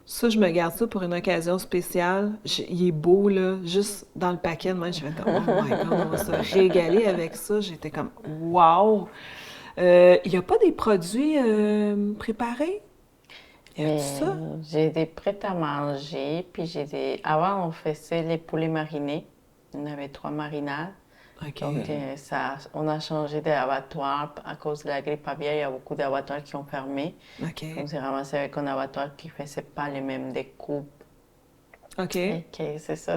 Ça, je me garde ça pour une occasion spéciale. Il est beau, là, juste dans le paquet. Moi, je fais comme, oh my God, on va se régaler avec ça. J'étais comme, wow! Il n'y a pas des produits préparés? Y a ça? J'ai des prêts à manger, puis j'ai des... Avant, on faisait les poulets marinés. On avait 3 marinades. OK. Donc, on a changé d'abattoir à cause de la grippe aviaire. Il y a beaucoup d'abattoirs qui ont fermé. OK. Donc, c'est ramassé avec un abattoir qui ne faisait pas les mêmes découpes. OK. OK, c'est ça.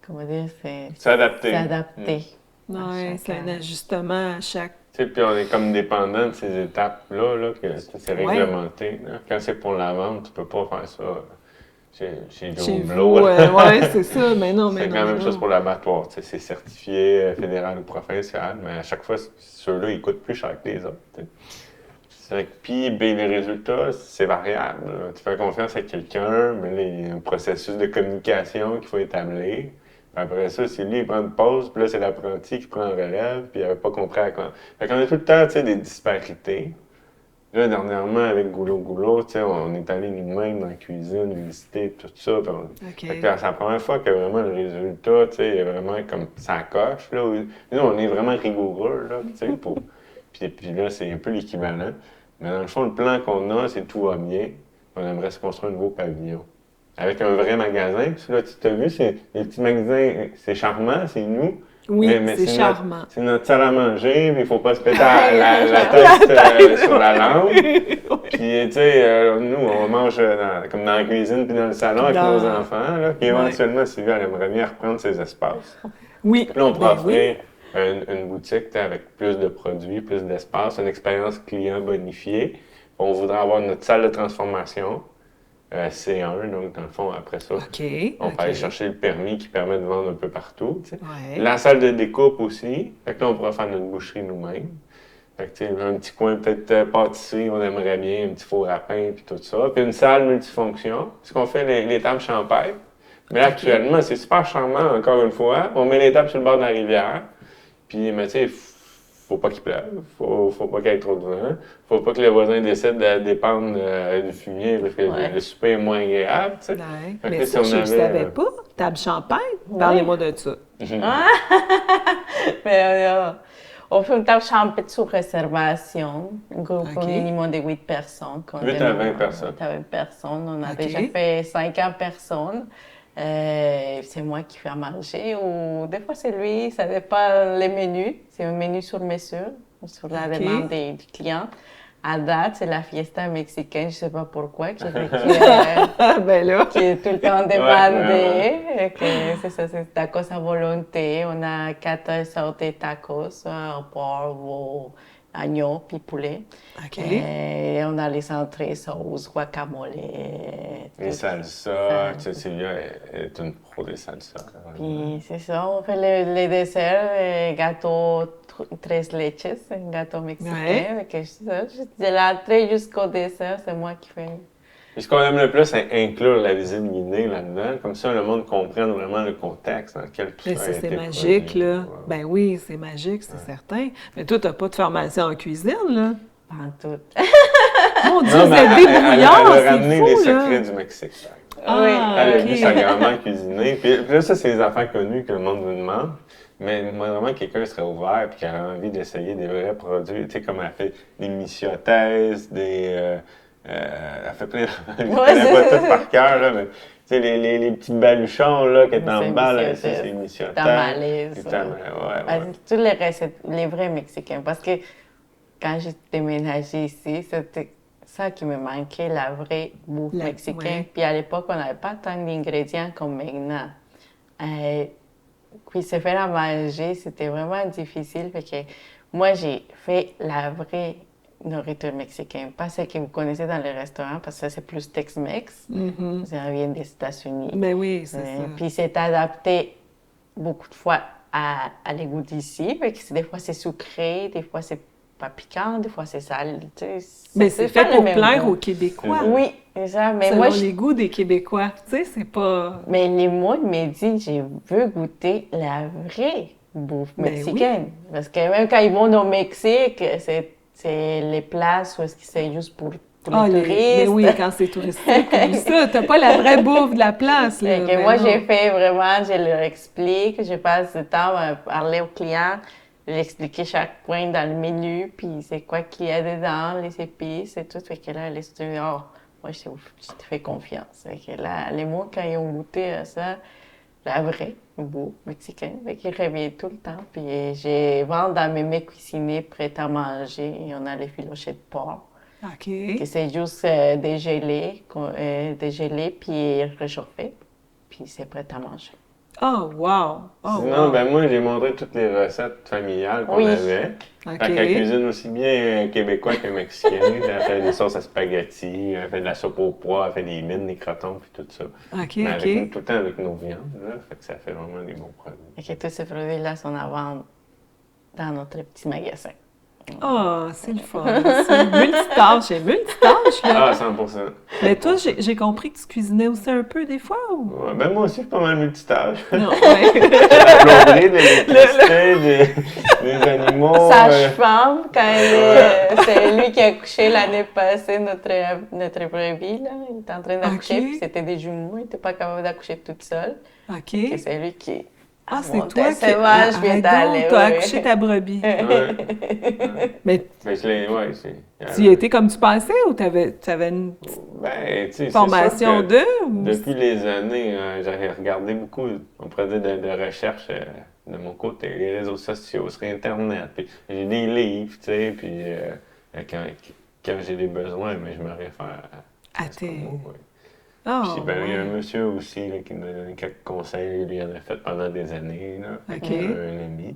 Comment dire? C'est adapté. S'adapter. Ouais, c'est un ajustement à chaque. Tu sais, puis on est comme dépendant de ces étapes-là, là, que c'est Ouais. réglementé. Là. Quand c'est pour la vente, tu peux pas faire ça chez Joe Chez Blow. vous, là. ouais, c'est ça. Mais non, mais C'est non. quand même mais chose non. pour l'abattoir. Tu sais, c'est certifié fédéral ou provincial, mais à chaque fois, ceux-là, ils coûtent plus cher que les autres. Tu sais. C'est vrai que, puis ben, les résultats, c'est variable. Là. Tu fais confiance à quelqu'un, mais là, il y a un processus de communication qu'il faut établir. Puis après ça, c'est lui, il prend une pause, puis là, c'est l'apprenti qui prend en relève, puis il n'avait pas compris à quoi. Fait qu'on a tout le temps, tu sais, des disparités. Là, dernièrement, avec Goulot, tu sais, on est allé nous-mêmes dans la cuisine, visiter tout ça. Puis OK. Fait que c'est la première fois que vraiment le résultat, tu sais, est vraiment comme ça coche. Là, nous, on est vraiment rigoureux, là, tu sais, pour... Puis là, c'est un peu l'équivalent. Mais dans le fond, le plan qu'on a, c'est tout va bien. On aimerait se construire un nouveau pavillon. Avec un vrai magasin. Puis là, tu t'as vu, les petits magasins, c'est charmant, c'est nous. Oui, Mais c'est charmant. C'est notre salle à manger, mais il faut pas se péter la tête sur la langue. Puis, tu sais, nous, on mange comme dans la cuisine puis dans le salon avec nos enfants. Là, puis éventuellement, Sylvie, elle aimerait bien reprendre ses espaces. Oui. Puis là, on pourra Ben oui. offrir une boutique avec plus de produits, plus d'espace, une expérience client bonifiée. On voudrait avoir notre salle de transformation. C1, donc dans le fond, après ça, OK. on peut aller chercher le permis qui permet de vendre un peu partout. Tu sais. Ouais. La salle de découpe aussi. Fait que là, on pourra faire notre boucherie nous-mêmes. Fait que, tu sais, un petit coin peut-être pâtisserie, on aimerait bien, un petit four à pain, puis tout ça. Puis une salle multifonction, ce qu'on fait les tables champêtres. Mais là, actuellement, c'est super charmant, encore une fois. On met les tables sur le bord de la rivière. Puis, mais tu sais, faut pas qu'il pleuve, faut pas qu'il y ait trop de vent, faut pas que le voisin décide de dépendre du fumier parce que le souper est moins agréable, tu sais. Ouais. Fait que Mais là, ça, si je on ne avait, savais pas. Table champagne? Parlez-moi de ça. Mais on fait une table champêtre sous réservation, un groupe OK. minimum de 8 personnes. 8 à 20 personnes. 8 à 20 personnes. On a OK. déjà fait 50 personnes. C'est moi qui fais à manger ou des fois c'est lui, ça dépend les menus. C'est un menu sur mesure, sur la OK. demande du client. À date, c'est la fiesta mexicaine, je sais pas pourquoi, qui Ben là. qui est tout le temps demandé. C'est ça, c'est tacos à volonté. On a 14 sortes de tacos, porc, veau, agneau, puis poulet. OK. Et on a les entrées, sauce, guacamole. les salsas, tu sais, Sylvia est une pro des salsas. Puis c'est ça, on fait les desserts, gâteau tres leches, un gâteau mexicain. Ouais. De l'entrée jusqu'au dessert, c'est moi qui fais. Et ce qu'on aime le plus, c'est inclure la visite guidée là-dedans, comme ça le monde comprenne vraiment le contexte dans lequel tout Mais ça a ça, été c'est magique, produit. là. Ouais. Ben oui, c'est magique, c'est certain. Mais toi, t'as pas de formation en cuisine, là? Pas en tout. Mon Dieu, Non, vous mais êtes débrouillard, elle a ramené c'est les fou, secrets là. du Mexique. Ah, Elle a vu OK. sa grand-mère cuisiner. Puis là, ça, c'est des affaires connues que le monde nous demande. Mais moi, vraiment, quelqu'un serait ouvert et qui aurait envie d'essayer des vrais produits. Tu sais, comme elle fait des michiottaises, elle fait plein d'affaires. Je ne connais pas tout par cœur, là, mais tu sais, les petits baluchons là, qui est en bas, là, ça, c'est michiottaises. Tamales. Ouais. Toutes les recettes, les vrais Mexicains. Parce que quand j'ai déménagé ici, c'était ça qui me manquait, la vraie bouffe mexicaine. Ouais. Puis à l'époque, on n'avait pas tant d'ingrédients comme maintenant. Puis se faire à manger, c'était vraiment difficile. Fait que moi, j'ai fait la vraie nourriture mexicaine. Pas celle que vous connaissez dans les restaurants, parce que ça, c'est plus Tex-Mex. Ça vient des États-Unis. Ben oui, c'est ça. Puis c'est adapté beaucoup de fois à les goûts d'ici. Fait que des fois, c'est sucré, des fois, c'est pas piquant, des fois, c'est salé. Mais c'est fait pour plaire aux Québécois. Oui, c'est ça. Mais Selon moi, les goûts des Québécois. Tu sais, c'est pas... Mais les mots me disent, je veux goûter la vraie bouffe Ben mexicaine. Parce que même quand ils vont au Mexique, c'est les places où est-ce que c'est juste pour les touristes. Mais oui, quand c'est touristique, comme ça, t'as pas la vraie bouffe de la place. Là, Que moi, j'ai fait vraiment, je leur explique, je passe du temps à parler aux clients, leur expliquer chaque point dans le menu, puis c'est quoi qu'il y a dedans, les épices et tout. Fait que là, elle est oh, moi, je te fais confiance. Fait que là, les mots, quand ils ont goûté à ça, la vraie bouffe mexicaine, fait qu'ils reviennent tout le temps. Puis je vends dans mes mets cuisinés prêts à manger, et on a les filochets de porc. OK. Que c'est juste dégelé, puis réchauffé, puis c'est prêt à manger. Oh, wow! Oh, Sinon, wow. ben moi, j'ai montré toutes les recettes familiales qu'on avait. OK. Fait qu'elle cuisine aussi bien québécois que mexicain. Elle fait des sauces à spaghetti, elle fait de la soupe aux pois, elle fait des mines, des crotons, puis tout ça. OK, Mais OK. tout le temps avec nos viandes, là. Fait que ça fait vraiment des bons produits. Et que tous ces produits-là sont à vendre dans notre petit magasin. Ah, c'est le fun. C'est multitâche. C'est multitâche, là. Ah, 100%. Mais toi, j'ai compris que tu cuisinais aussi un peu des fois, ou? Ouais, ben moi aussi, je suis pas mal multitâche. Non, ouais. La plomberie, l'électricité, des animaux. Sage-femme, c'est lui qui a accouché l'année passée, notre brebis, là. Il était en train d'accoucher, OK. puis c'était des jumeaux, il n'était pas capable d'accoucher toute seule. OK. Et c'est lui qui Ah, a c'est monté toi ses vaches, puis est allé. Tu as oui. accouché ta brebis. Ouais. Mais Ben, je l'ai, ouais, tu y étais comme tu pensais ou tu avais une Ben, tu sais, c'est formation sûr que de? Ou... depuis les années, j'avais regardé beaucoup, on pourrait dire, de recherche de mon côté, les réseaux sociaux, sur Internet. Puis j'ai des livres, tu sais, puis quand j'ai des besoins, mais je me réfère À ce tes... qu'on voit, ouais. Ah, Puis ben, il y a un ouais. monsieur aussi là, qui m'a donné quelques conseils, lui, il en a fait pendant des années, là. OK. Un ami.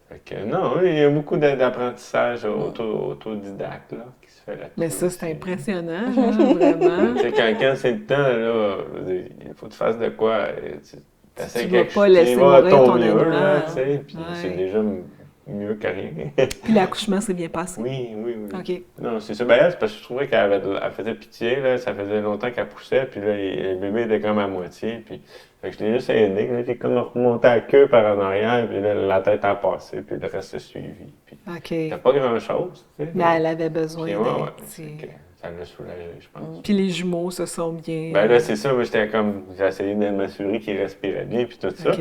Fait Non, il y a beaucoup d'apprentissage autodidacte là, qui se fait là-dessus. Mais ça, c'est impressionnant, là, vraiment. Tu sais, quand c'est le temps, là, il faut que tu fasses de quoi. Tu vas pas laisser mourir ton mieux, animal. là, tu sais, puis Ouais. c'est déjà mieux que rien. Puis l'accouchement s'est bien passé? Oui. OK. Non, c'est ça. Ben, elle, c'est parce que je trouvais qu'elle faisait pitié, là. Ça faisait longtemps qu'elle poussait, puis là, le bébé était comme à moitié, puis... Fait que je l'ai juste aidé, là. J'ai comme remonté la queue par en arrière, puis là, la tête a passé, puis le reste a suivi. Puis OK. c'était pas grand-chose, tu sais. Mais elle avait besoin Puis, d'un ouais, petit... fait que ça l'a soulagé, je pense. Puis les jumeaux se sont bien... Ben là, c'est ça. Moi, j'étais comme... J'ai essayé de m'assurer qu'il respirait bien, puis tout ça. OK.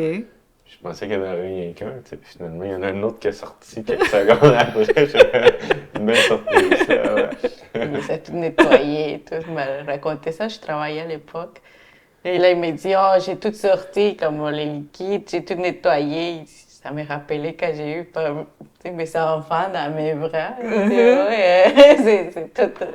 Je pensais qu'il y en avait rien qu'un, tu sais, puis finalement, il y en a un autre qui est sorti quelques secondes après. J'avais une belle surprise, là, ouais. Il s'est tout nettoyé et tout. Il m'a raconté ça, je travaillais à l'époque. Et là, il m'a dit, oh, j'ai tout sorti, comme les liquides, j'ai tout nettoyé. Ça m'a rappelé quand j'ai eu mes enfants dans mes bras. C'est tout...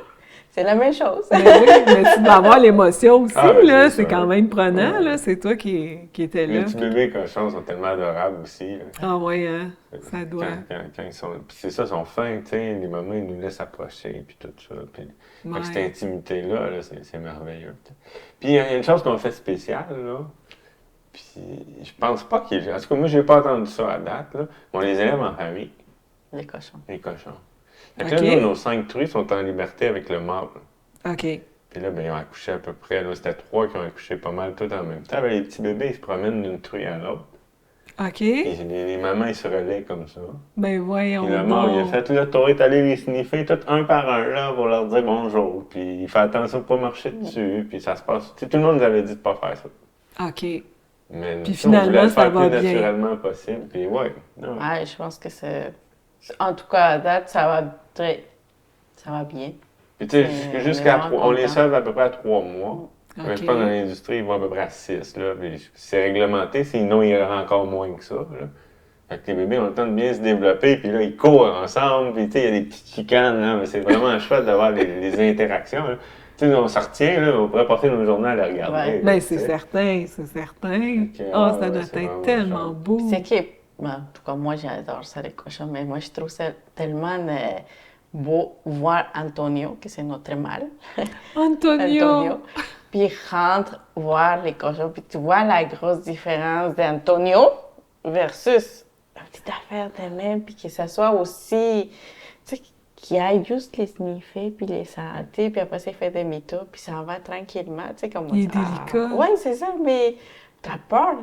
C'est la même chose. Mais oui, mais tu dois avoir l'émotion aussi, Ah, ben, là. c'est C'est ça. quand même prenant, Ouais. là. C'est toi qui étais Les là. petits bébés cochons sont tellement adorables aussi, là. Ah ouais, hein? Ça doit. Quand ils sont... Puis c'est ça, ils sont fins, tu sais, les mamans, ils nous laissent approcher, puis tout ça. Puis fait Ouais. que cette intimité-là, là, c'est merveilleux. T'sais. Puis il y a une chose qu'on fait spéciale, là. Puis je pense pas qu'il y ait... En tout cas, moi, j'ai pas entendu ça à date, là. On les élève en famille, Les cochons. les cochons. Fait que OK. là, nous, nos 5 truies sont en liberté avec le mâle. OK. Puis là, ben, ils ont accouché à peu près, là, c'était 3 qui ont accouché pas mal tout en même temps. Ben, les petits bébés, ils se promènent d'une truie à l'autre. OK. Puis les mamans, ils se relaient comme ça. Ben voyons Puis le mâle, il a donc. fait, là, t'aurais est allé les sniffer tout un par un, là, pour leur dire bonjour. Puis il fait attention de pas marcher dessus. Puis ça se passe. Tu sais, tout le monde nous avait dit de pas faire ça. OK. Mais Puis tu sais, on voulait finalement, le ça faire va plus bien. naturellement possible. Puis ouais. Non. Ouais, je pense que c'est... En tout cas, à date, ça va bien. Puis tu sais, C'est jusqu'à vraiment 3, on les content. sauve à peu près à 3 mois. Mais je OK. pense que dans l'industrie, ils vont à peu près à 6. Là. Puis c'est réglementé, sinon il y aura encore moins que ça. Là. Fait que les bébés ont le temps de bien se développer, puis là, ils courent ensemble, puis tu sais, il y a des petites chicanes, là, mais c'est vraiment chouette d'avoir les interactions. Là. Tu sais, on s'en retient, là, on pourrait passer nos journées à les regarder. Ouais. là, Ben tu c'est sais. certain, c'est certain. Ok, Ah, ouais, ça ouais, doit c'est être vraiment tellement chouette. beau. C'est qui est... En tout cas, moi, j'adore ça, les cochons, mais moi, je trouve ça tellement beau voir Antonio, que c'est notre mâle. Antonio! Puis il rentre voir les cochons, puis tu vois la grosse différence d'Antonio versus la petite affaire de même, puis que ça soit aussi, tu sais, qu'il aille juste les sniffer, puis les sentir, puis après ça, il fait demi-tour, puis ça en va tranquillement, tu sais, comme Il est délicat. Oui, c'est ça, mais t'as peur.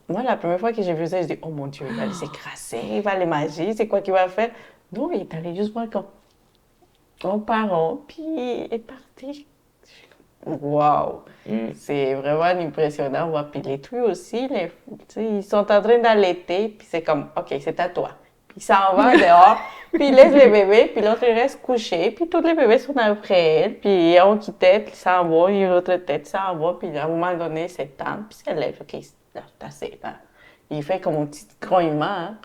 Moi, la première fois que j'ai vu ça, je dis, oh mon Dieu, il va les écraser, il va les manger, c'est quoi qu'il va faire? Non, il est allé juste voir comme on parent, puis il est parti. Wow! Mm. C'est vraiment impressionnant. Ouais. Puis les truies aussi, tu sais, ils sont en train d'allaiter, puis c'est comme, OK, c'est à toi. Puis il s'en va dehors, puis il laisse les bébés, puis l'autre, il reste couché, puis tous les bébés sont après elle, puis on qui tête, il s'en va, et l'autre tête s'en va, puis à un moment donné, c'est temps, puis c'est lève, OK, c'est assez. Hein. Il fait comme un petit grognement, hein.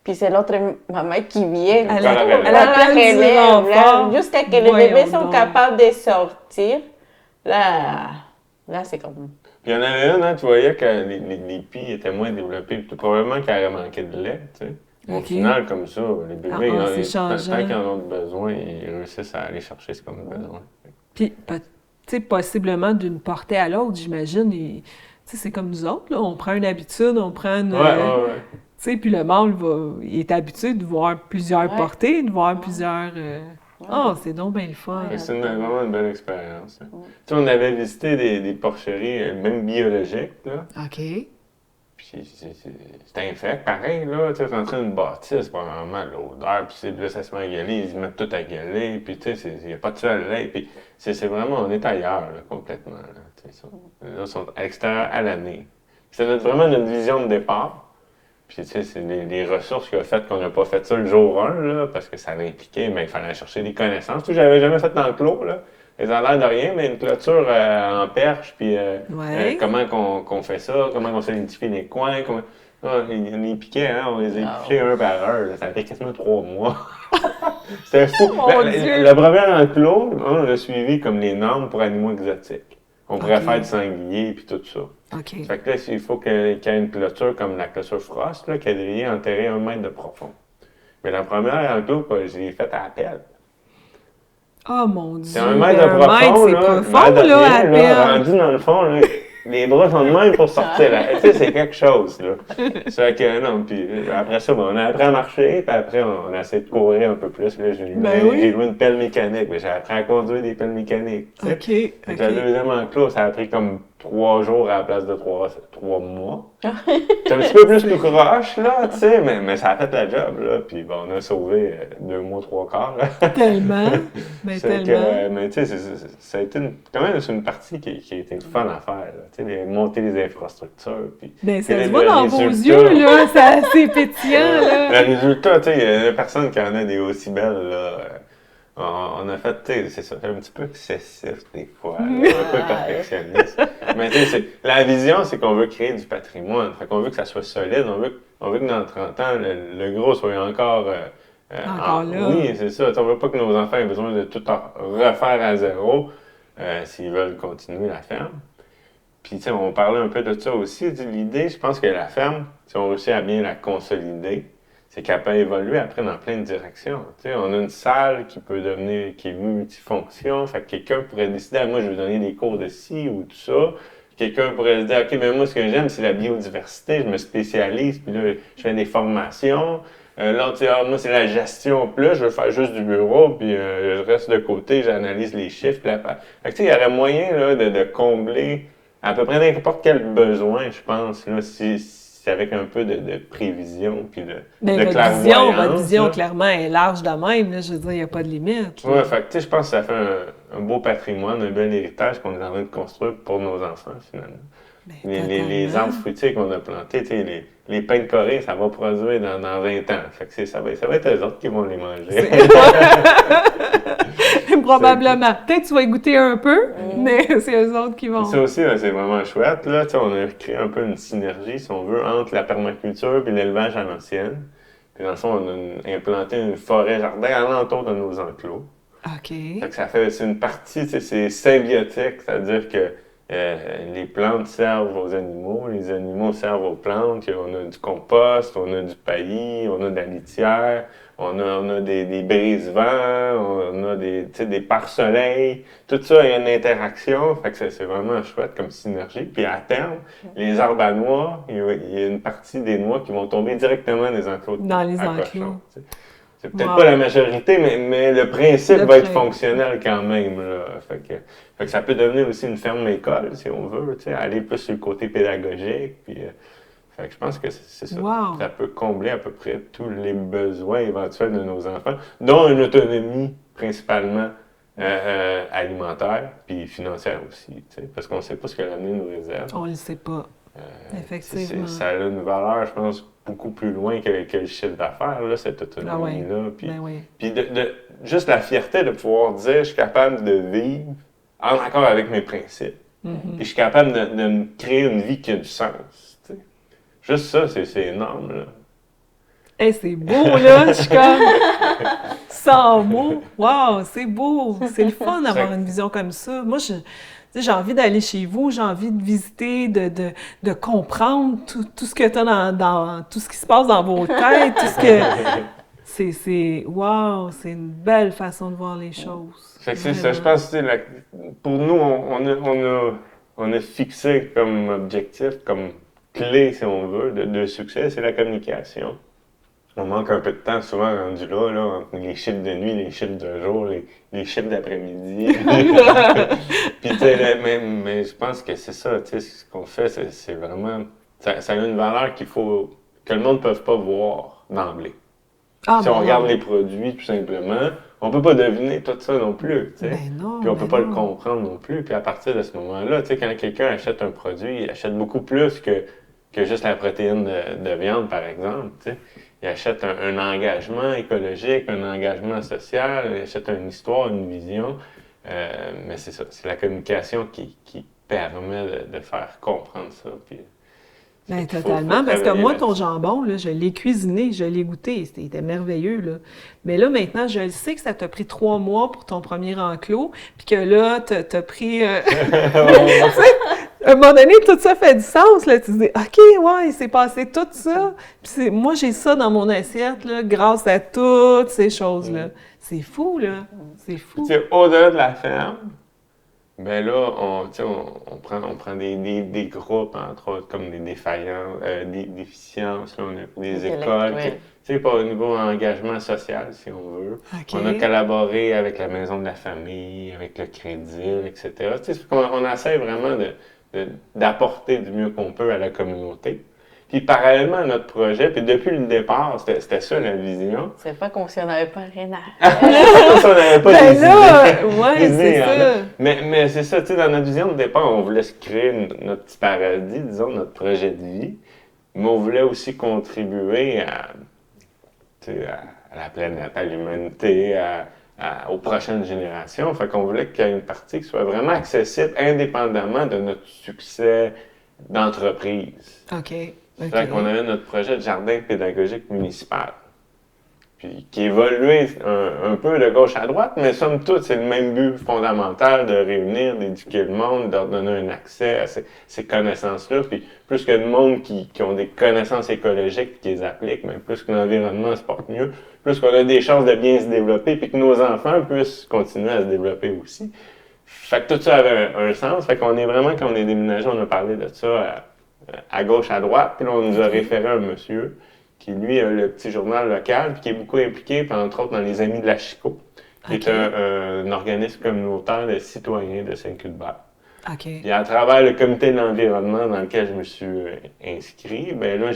Puis c'est l'autre maman qui vient. Elle a appelle du relève, renfort. là, jusqu'à ce que les Voyons bébés sont donc. capables de sortir. Là c'est comme... Puis il y en avait une, hein, tu voyais que les pieds étaient moins développés, puis probablement qu'elle aurait manqué de lait, tu sais. Au Ok. final, comme ça, les bébés, c'est tant changeant. qu'ils en ont besoin, ils réussissent à aller chercher ce qu'ils ont besoin. Puis, tu sais, possiblement d'une portée à l'autre, j'imagine. Tu sais, c'est comme nous autres, là. On prend une habitude, on prend une... Ouais. Tu sais, puis le mâle, il est habitué de voir plusieurs Ouais. portées, de voir plusieurs... Ah, c'est donc bien le fun. Fait que c'est vraiment une belle expérience. Hein. Tu sais, on avait visité des porcheries, même biologiques, là. OK. Puis c'est infect, pareil, là. Tu sais, rentrer une bâtisse, probablement l'odeur, puis là, ça se met à gueuler, ils se mettent tout à gueuler, puis tu sais, il n'y a pas de soleil, puis c'est vraiment, on est ailleurs, là, complètement, là. Tu sais, là, ils sont à l'extérieur à l'année. C'est vraiment notre vision de départ. Puis, tu sais, c'est les ressources qui ont fait qu'on n'a pas fait ça le jour 1, là, parce que ça impliquait, mais il fallait chercher des connaissances. Tout, j'avais jamais fait dans le clos, là. Les a l'air de rien, mais une clôture en perche, puis Ouais. comment qu'on fait ça, comment on s'identifie les coins, les piquets, hein, on les a piqués un par un, là, ça a fait quasiment 3 mois. C'était fou. Mon Dieu! Le premier enclos, on l'a suivi comme les normes pour animaux exotiques. On pourrait Ok. faire du sanglier, puis tout ça. OK. Fait que là, il faut qu'il y ait une clôture comme la clôture Frost, là, qui est enterrée 1 mètre de profond. Mais la première enclos, je l'ai faite à la pelle. Oh mon Dieu! C'est 1 mètre de profond, c'est là. profond, de là, rien, à là, peine. rendu dans le fond, là, les bras sont de même pour sortir. Là. Tu sais, c'est quelque chose, là. C'est que, non, puis après ça, on a appris à marcher, puis après, on a essayé de courir un peu plus. Là, j'ai loué une pelle mécanique, mais j'ai appris à conduire des pelles mécaniques. Tu sais. OK, Fait que le deuxième enclos, ça a pris comme 3 jours à la place de 3 mois. C'est un petit peu plus tout croche, là, tu sais, mais ça a fait la job, là. Puis bon, on a sauvé 2 mois, 3 quarts, là. Tellement! Ben, tellement! Mais tu sais, ça a été quand même une partie qui a été fun à faire, là. Tu sais, monter les infrastructures. Puis, Ben, ça puis se voit dans vos yeux, là, c'est pétillant, là. Le résultat, tu sais, il y a personne qui en a des aussi belles, là. On a fait, tu sais, c'est ça, un petit peu excessif des fois, un peu perfectionniste. Mais tu sais, la vision, c'est qu'on veut créer du patrimoine. Fait qu'on veut que ça soit solide, on veut que dans 30 ans, le gros soit encore... Encore là. Oui, c'est ça. On veut pas que nos enfants aient besoin de tout refaire à zéro s'ils veulent continuer la ferme. Puis, tu sais, on parlait un peu de ça aussi. L'idée, je pense que la ferme, si on réussit à bien la consolider, c'est qu'elle peut évoluer après dans plein de directions. Tu sais, on a une salle qui peut devenir, qui est multifonction. Fait que quelqu'un pourrait décider, moi, je vais donner des cours de ci ou tout ça. Quelqu'un pourrait se dire, OK, mais moi, ce que j'aime, c'est la biodiversité. Je me spécialise, puis là, je fais des formations. Là, tu sais, moi, c'est la gestion. Puis là, je veux faire juste du bureau, puis je reste de côté, j'analyse les chiffres. Fait que, tu sais, il y aurait moyen là, de combler à peu près n'importe quel besoin, je pense, là, si avec un peu de prévision, puis de clairvoyance. Votre vision, clairement, est large de même. Là, je veux dire, il n'y a pas de limite. Oui, fait que, tu sais, je pense que ça fait un beau patrimoine, un bel héritage qu'on est en train de construire pour nos enfants, finalement. Les arbres fruitiers qu'on a plantés, tu sais, les pins de Corée, ça va produire dans 20 ans. Fait que ça va être eux autres qui vont les manger. Probablement. Peut-être que tu vas y goûter un peu, mais c'est eux autres qui vont. Ça aussi, là, c'est vraiment chouette. Là, on a créé un peu une synergie, si on veut, entre la permaculture et l'élevage à l'ancienne. Puis dans le fond, on a implanté une forêt-jardin alentour de nos enclos. OK. Fait que c'est une partie, c'est symbiotique, c'est-à-dire que les plantes servent aux animaux, les animaux servent aux plantes. On a du compost, on a du paillis, on a de la litière, on a des brise-vents, on a des pare-soleil. Tout ça, il y a une interaction. Fait que c'est vraiment chouette comme synergie. Puis à terme, les arbres à noix, il y a une partie des noix qui vont tomber directement des enclos. Dans les enclos. C'est peut-être pas la majorité, mais le principe va être fonctionnel quand même. Là. Fait que ça peut devenir aussi une ferme-école, si on veut, aller plus sur le côté pédagogique. Puis, fait que je pense que c'est ça. Wow. Ça peut combler à peu près tous les besoins éventuels de nos enfants, dont une autonomie principalement alimentaire, puis financière aussi. Parce qu'on ne sait pas ce que l'avenir nous réserve. On ne le sait pas. Effectivement. Ça a une valeur, je pense, beaucoup plus loin que le chiffre d'affaires, là, cette autonomie-là. Puis juste la fierté de pouvoir dire, je suis capable de vivre en accord avec mes principes. Puis je suis capable de me créer une vie qui a du sens. T'sais. Juste ça, c'est énorme. Là. Hey, c'est beau, là! Je suis comme... Sans mots! Wow, c'est beau! C'est le fun d'avoir une vision comme ça. Moi, j'ai envie d'aller chez vous, j'ai envie de visiter, de comprendre tout ce que tu as dans tout ce qui se passe dans vos têtes, tout ce que... Wow, c'est une belle façon de voir les choses. Fait que c'est ça, je pense que pour nous, on a fixé comme objectif, comme clé, si on veut, de succès, c'est la communication. On manque un peu de temps souvent rendu là entre les chiffres de nuit, les chiffres de jour, les chiffres d'après-midi. Puis, tu sais, mais je pense que c'est ça, tu sais, ce qu'on fait, c'est vraiment... Ça a une valeur que le monde ne peut pas voir d'emblée. Si on regarde les produits, tout simplement, on peut pas deviner tout ça non plus, tu sais. Puis on peut pas le comprendre non plus. Puis à partir de ce moment-là, tu sais, quand quelqu'un achète un produit, il achète beaucoup plus que juste la protéine de viande, par exemple, tu sais. Il achète un engagement écologique, un engagement social, il achète une histoire, une vision. Mais c'est ça, c'est la communication qui permet de faire comprendre ça. Puis, bien, totalement, parce que moi, ton jambon, là, je l'ai cuisiné, je l'ai goûté, c'était merveilleux. Là. Mais là, maintenant, je le sais que ça t'a pris 3 mois pour ton premier enclos, puis que là, t'as pris... À un moment donné, tout ça fait du sens, là. Tu te dis, OK, ouais, il s'est passé tout ça. Puis moi, j'ai ça dans mon assiette, là, grâce à toutes ces choses-là. C'est fou, là. C'est fou. Tu sais, au-delà de la ferme, ben là, on prend des groupes, entre autres, comme des défaillants, des déficiences, là, on a des écoles, tu sais, pas au niveau engagement social, si on veut. Okay. On a collaboré avec la Maison de la famille, avec le Crédit, etc. Tu sais, on essaie vraiment d'apporter du mieux qu'on peut à la communauté. Puis parallèlement à notre projet, puis depuis le départ, c'était ça la vision. C'est pas comme si on n'avait pas rien à faire. Si on n'avait pas ben des là, idées. ouais, c'est ça. Mais c'est ça, tu sais, dans notre vision de départ, on voulait se créer notre petit paradis, disons, notre projet de vie. Mais on voulait aussi contribuer à la planète, à l'humanité, aux prochaines générations. Fait qu'on voulait qu'il y ait une partie qui soit vraiment accessible, indépendamment de notre succès d'entreprise. OK. Fait qu'on avait notre projet de jardin pédagogique municipal. Puis qui évoluait un peu de gauche à droite, mais somme toute, c'est le même but fondamental de réunir, d'éduquer le monde, de leur donner un accès à ces connaissances-là. Puis plus que de monde qui ont des connaissances écologiques qui les appliquent, mais plus que l'environnement se porte mieux, plus qu'on a des chances de bien se développer, puis que nos enfants puissent continuer à se développer aussi. Fait que tout ça avait un sens. Fait qu'on est vraiment, quand on est déménagé, on a parlé de ça à gauche, à droite, puis là, on nous a référé un monsieur qui, lui, a le petit journal local, puis qui est beaucoup impliqué, puis entre autres, dans les Amis de la Chico, qui est un organisme communautaire de citoyens de Saint-Cuthbert. Okay. Puis à travers le comité de l'environnement dans lequel je me suis inscrit, ben là,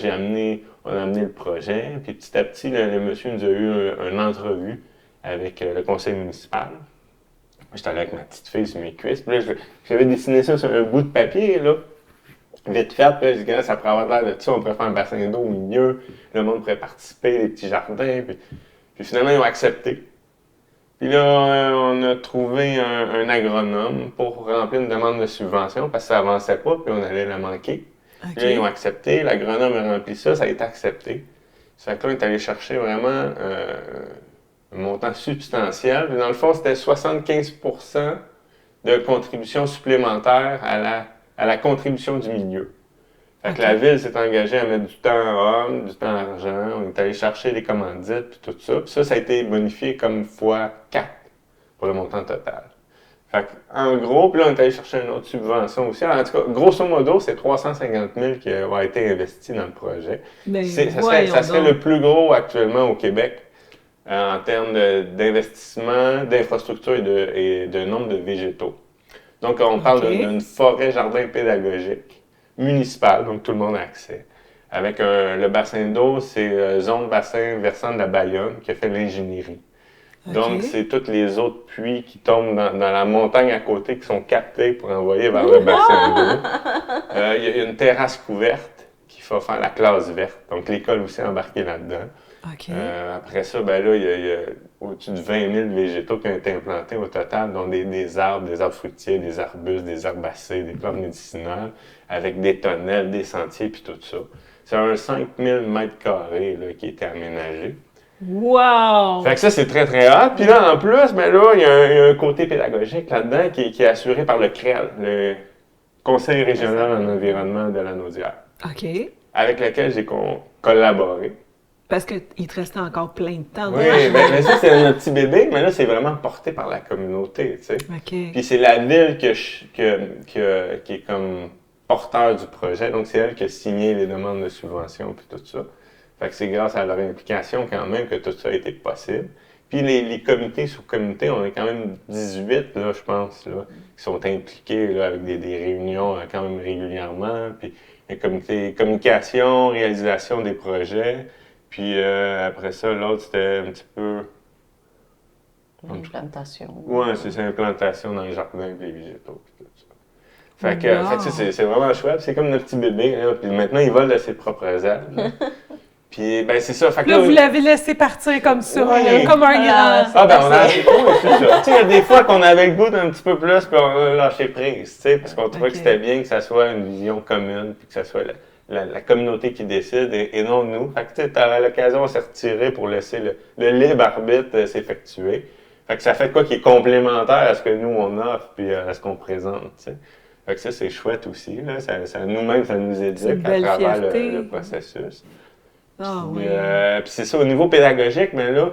on a amené le projet, puis petit à petit, le monsieur nous a eu une entrevue avec le conseil municipal. J'étais allé avec ma petite fille sur mes cuisses, puis là, j'avais dessiné ça sur un bout de papier, là. Vite fait, puis là, je dis, ça pourrait avoir l'air de ça, on pourrait faire un bassin d'eau au milieu, le monde pourrait participer, des petits jardins, puis finalement, ils ont accepté. Puis là, on a trouvé un agronome pour remplir une demande de subvention, parce que ça avançait pas, puis on allait la manquer. Okay. Puis là, ils ont accepté, l'agronome a rempli ça, ça a été accepté. Ça fait que là, on est allé chercher vraiment un montant substantiel. Puis dans le fond, c'était 75% de contribution supplémentaire à la contribution du milieu. Fait que la ville s'est engagée à mettre du temps homme, du temps argent, on est allé chercher les commandites, puis tout ça. Puis ça a été bonifié comme fois 4 pour le montant total. Fait en gros, puis là, on est allé chercher une autre subvention aussi. Alors, en tout cas, grosso modo, c'est 350 000 qui va été investi dans le projet. Ça serait le plus gros actuellement au Québec en termes d'investissement, d'infrastructure et de nombre de végétaux. Donc, on parle d'une forêt jardin pédagogique municipale, donc tout le monde a accès. Avec le bassin d'eau, c'est Zone Bassin Versant de la Bayonne qui a fait l'ingénierie. Donc, c'est tous les autres puits qui tombent dans la montagne à côté qui sont captés pour envoyer vers le bassin d'eau. Il y a une terrasse couverte qui va faire la classe verte. Donc, l'école aussi est embarquée là-dedans. Après ça, ben là, il y a au-dessus de 20 000 végétaux qui ont été implantés au total, dont des arbres fruitiers, des arbustes, des herbacées, des plantes médicinales, avec des tonnelles, des sentiers, puis tout ça. C'est un 5 000 mètres carrés là, qui a été aménagé. Wow! Fait que ça, c'est très, très hot. Puis là, en plus, ben là, il y a un côté pédagogique là-dedans qui est assuré par le CREL, le Conseil régional en environnement de la Naudière. OK. Avec lequel j'ai collaboré. Parce qu'il te restait encore plein de temps. Oui, mais ça, c'est notre petit bébé, mais là, c'est vraiment porté par la communauté, tu sais. OK. Puis c'est la ville qui est comme porteur du projet, donc c'est elle qui a signé les demandes de subvention puis tout ça. Fait que c'est grâce à leur implication quand même que tout ça a été possible. Puis les comités, sous-comités, on a quand même 18, là, je pense, là, qui sont impliqués là, avec des réunions quand même régulièrement. Puis les comités communication, réalisation des projets. Puis après ça, l'autre, c'était un petit peu... L'implantation. Oui, c'est l'implantation dans les jardins et les végétaux. Puis tout ça. Fait que c'est vraiment chouette. C'est comme notre petit bébé. Là. Puis maintenant, il vole de ses propres ailes. Puis, ben, c'est ça. Fait que là, vous l'avez laissé partir comme ça, là, comme un grand. Ah, ben, on a c'est ça. Tu sais, il y a des fois qu'on avait le goût d'un petit peu plus, puis on a lâché prise, tu sais, parce qu'on trouvait que c'était bien que ça soit une vision commune, puis que ça soit la communauté qui décide et non nous. Fait que, tu sais, à l'occasion, on s'est retiré pour laisser le libre arbitre s'effectuer. Fait que ça fait quoi qui est complémentaire à ce que nous, on offre, puis à ce qu'on présente, tu sais. Fait que ça, c'est chouette aussi. Là. Nous-mêmes, ça nous éduque une à belle travers fierté. le processus. Ah Puis, oui. puis c'est ça, au niveau pédagogique, mais là,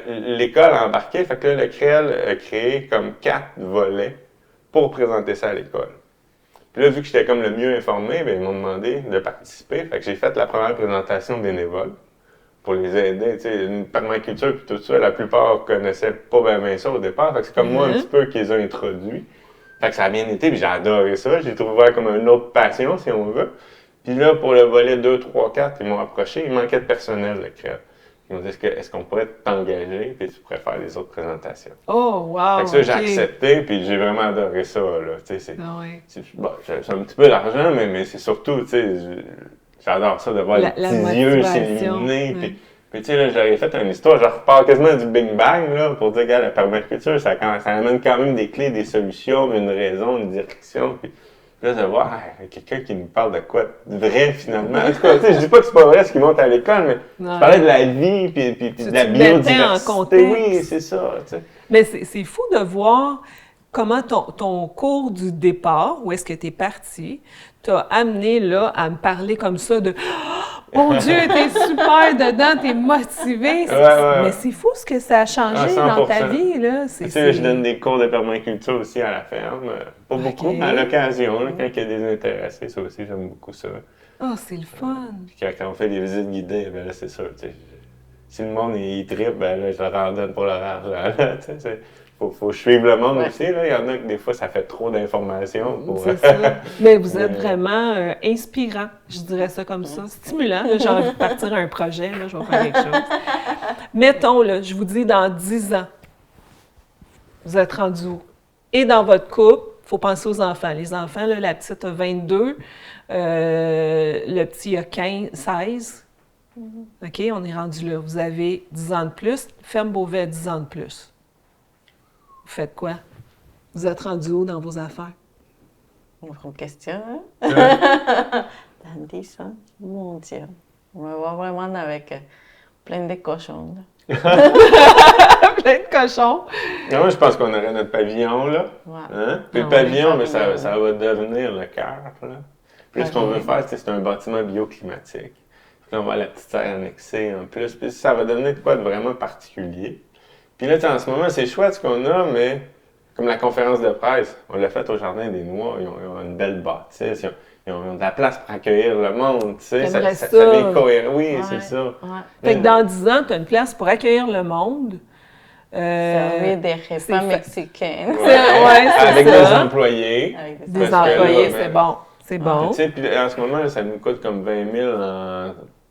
l'école a embarqué. Fait que là, le CREL a créé comme 4 volets pour présenter ça à l'école. Puis là, vu que j'étais comme le mieux informé, bien, ils m'ont demandé de participer. Fait que j'ai fait la première présentation bénévole pour les aider. Tu sais, une permaculture puis tout ça, la plupart connaissaient pas bien ça au départ. Fait que c'est comme moi un petit peu qu'ils ont introduit. Fait que ça a bien été, puis j'ai adoré ça. J'ai trouvé comme une autre passion, si on veut. Puis là, pour le volet 2, 3, 4, ils m'ont approché. Il manquait de personnel, le CREL. Ils m'ont dit, est-ce qu'on pourrait t'engager, puis tu pourrais faire les autres présentations. Oh, wow! Fait que ça, j'ai accepté, puis j'ai vraiment adoré ça, là. Tu sais, oui. bon, c'est un petit peu d'argent, mais c'est surtout, tu sais, j'adore ça de voir les petits yeux s'illuminer. Puis tu sais, là, j'avais fait une histoire, je repars quasiment du Big Bang, là, pour dire que la permaculture, ça amène quand même des clés, des solutions, une raison, une direction. Puis là, de voir quelqu'un qui nous parle de quoi de vrai, finalement. En tout cas, je dis pas que c'est pas vrai ce qu'ils montrent à l'école, mais je parlais de la vie, puis de la biodiversité. En contexte. Oui, c'est ça, tu sais. Mais c'est fou de voir comment ton cours du départ, où est-ce que tu es parti, t'a amené là à me parler comme ça de « Mon Dieu, t'es super dedans, t'es motivé! » Mais c'est fou ce que ça a changé dans ta vie, là. Tu sais, je donne des cours de permaculture aussi à la ferme. Pas beaucoup, mais à l'occasion, là, quand il y a des intéressés, ça aussi, j'aime beaucoup ça. Ah, c'est le fun! Puis quand on fait des visites guidées, ben là, c'est ça, tu sais. Si le monde, il trippe, ben là, je leur en donne pour leur argent, là, tu sais. Faut suivre le monde aussi, là. Il y en a que des fois, ça fait trop d'informations. C'est ça. Mais vous êtes vraiment inspirant, je dirais ça comme ça. Stimulant. J'ai envie de partir à un projet, là, je vais faire quelque chose. Mettons, là, je vous dis, dans 10 ans, vous êtes rendu où? Et dans votre couple, il faut penser aux enfants. Les enfants, là, la petite a 22, le petit a 16. OK, on est rendu là. Vous avez 10 ans de plus. Ferme Beauvais, 10 ans de plus. Vous faites quoi? Vous êtes rendu où dans vos affaires? Une grande question, hein? Dans 10 ans, mon Dieu. On va voir vraiment avec plein de cochons. Plein de cochons. Moi, je pense qu'on aurait notre pavillon, là. Ouais. Hein? Puis le pavillon, mais ça va devenir le cœur, là. Puis ce qu'on veut faire, c'est un bâtiment bioclimatique. Puis là, on va la petite serre annexée en plus. Puis ça va devenir quoi de vraiment particulier. Puis là, en ce moment, c'est chouette ce qu'on a, mais comme la conférence de presse, on l'a faite au Jardin des Noix, ils ont une belle bâtisse, ils ont de la place pour accueillir le monde, tu sais, ça vient cohérent. Oui, c'est ça. Ouais. Fait que dans 10 ans, tu as une place pour accueillir le monde. Servir des repas mexicains. Avec des employés. Des employés, c'est bon. C'est bon. Tu sais, puis en ce moment, ça nous coûte comme 20 000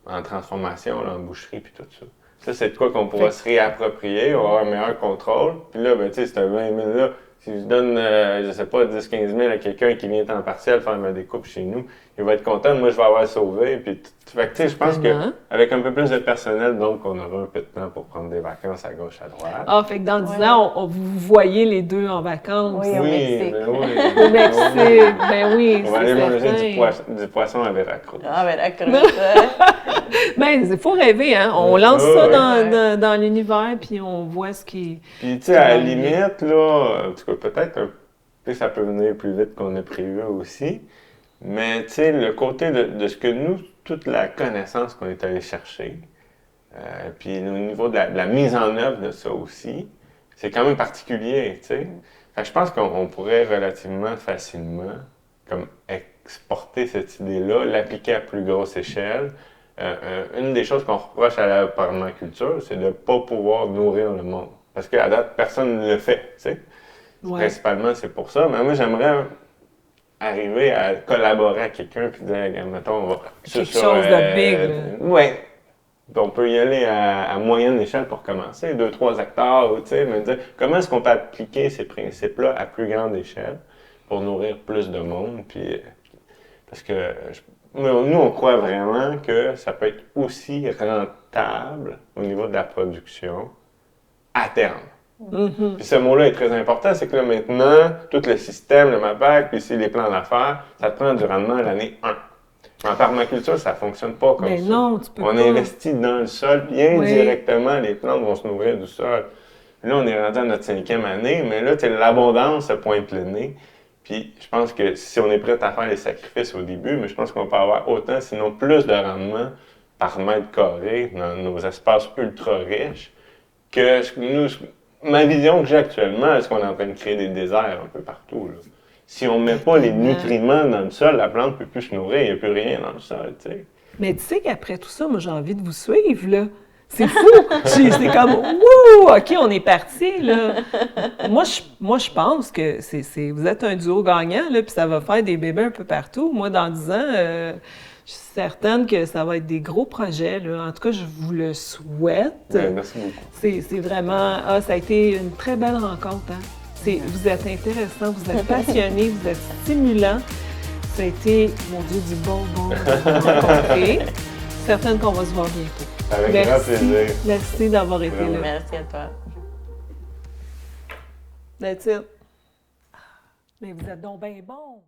en transformation, là, en boucherie, puis tout ça. Ça, c'est de quoi qu'on pourra se réapproprier, on va avoir un meilleur contrôle. Puis là, ben, tu sais, c'est un 20 000 là. Si je donne, je sais pas, 10-15 000 à quelqu'un qui vient temps partiel faire ma découpe chez nous, il va être content. Moi, je vais avoir sauvé. Puis, fait que, tu sais, je pense qu'avec un peu plus de personnel, donc, on aura un peu de temps pour prendre des vacances à gauche, à droite. Ah, fait que dans 10 ans, vous voyez les deux en vacances. Oui, au Mexique. Ben oui. Au Mexique, ben oui. On va aller manger du poisson à Veracruz. Ah, Veracruz. Ben, il faut rêver, hein. On lance ça dans l'univers, puis on voit ce qui... Puis, tu sais, à la limite, là, en tout cas, peut-être ça peut venir plus vite qu'on a prévu aussi, mais, tu sais, le côté de ce que nous, toute la connaissance qu'on est allé chercher, puis au niveau de la mise en œuvre de ça aussi, c'est quand même particulier, tu sais. Fait que je pense qu'on pourrait relativement facilement, comme exporter cette idée-là, l'appliquer à plus grosse échelle. Une des choses qu'on reproche à la permaculture, c'est de ne pas pouvoir nourrir le monde. Parce qu'à date, personne ne le fait, tu sais. Ouais. Principalement, c'est pour ça. Mais moi, j'aimerais arriver à collaborer avec quelqu'un puis dire, mettons, on va... Quelque chose de big. Oui. On peut y aller à moyenne échelle pour commencer, 2-3 hectares, tu sais, mais dire comment est-ce qu'on peut appliquer ces principes-là à plus grande échelle pour nourrir plus de monde, puis... Parce que nous, on croit vraiment que ça peut être aussi rentable au niveau de la production à terme. Mm-hmm. Puis ce mot-là est très important, c'est que là, maintenant, tout le système, le MAPAC, puis ici, les plans d'affaires, ça te prend du rendement à l'année 1. En permaculture, ça ne fonctionne pas comme ça. Non, tu peux on pas. investit dans le sol, puis indirectement, les plantes vont se nourrir du sol. Là, on est rendu à notre 5e année, mais là, l'abondance se pointe le nez. Puis je pense que si on est prêt à faire les sacrifices au début, mais je pense qu'on peut avoir autant, sinon plus de rendement par mètre carré dans nos espaces ultra riches que ma vision que j'ai actuellement, est-ce qu'on est en train de créer des déserts un peu partout, là. Si on ne met pas les nutriments dans le sol, la plante ne peut plus se nourrir, il n'y a plus rien dans le sol, tu sais. Mais tu sais qu'après tout ça, moi, j'ai envie de vous suivre, là. C'est fou! C'est comme, wouh! OK, on est parti, là. Moi, je pense que vous êtes un duo gagnant, là, puis ça va faire des bébés un peu partout. Moi, dans 10 ans, je suis certaine que ça va être des gros projets, là. En tout cas, je vous le souhaite. Ouais, merci beaucoup. C'est vraiment... ça a été une très belle rencontre, hein? Vous êtes intéressant, vous êtes passionné, vous êtes stimulant. Ça a été, mon Dieu, du bon rencontrer. Certaine qu'on va se voir bientôt. Avec grand plaisir. Merci d'avoir été là. Merci à toi. That's it. Mais vous êtes donc bien bon.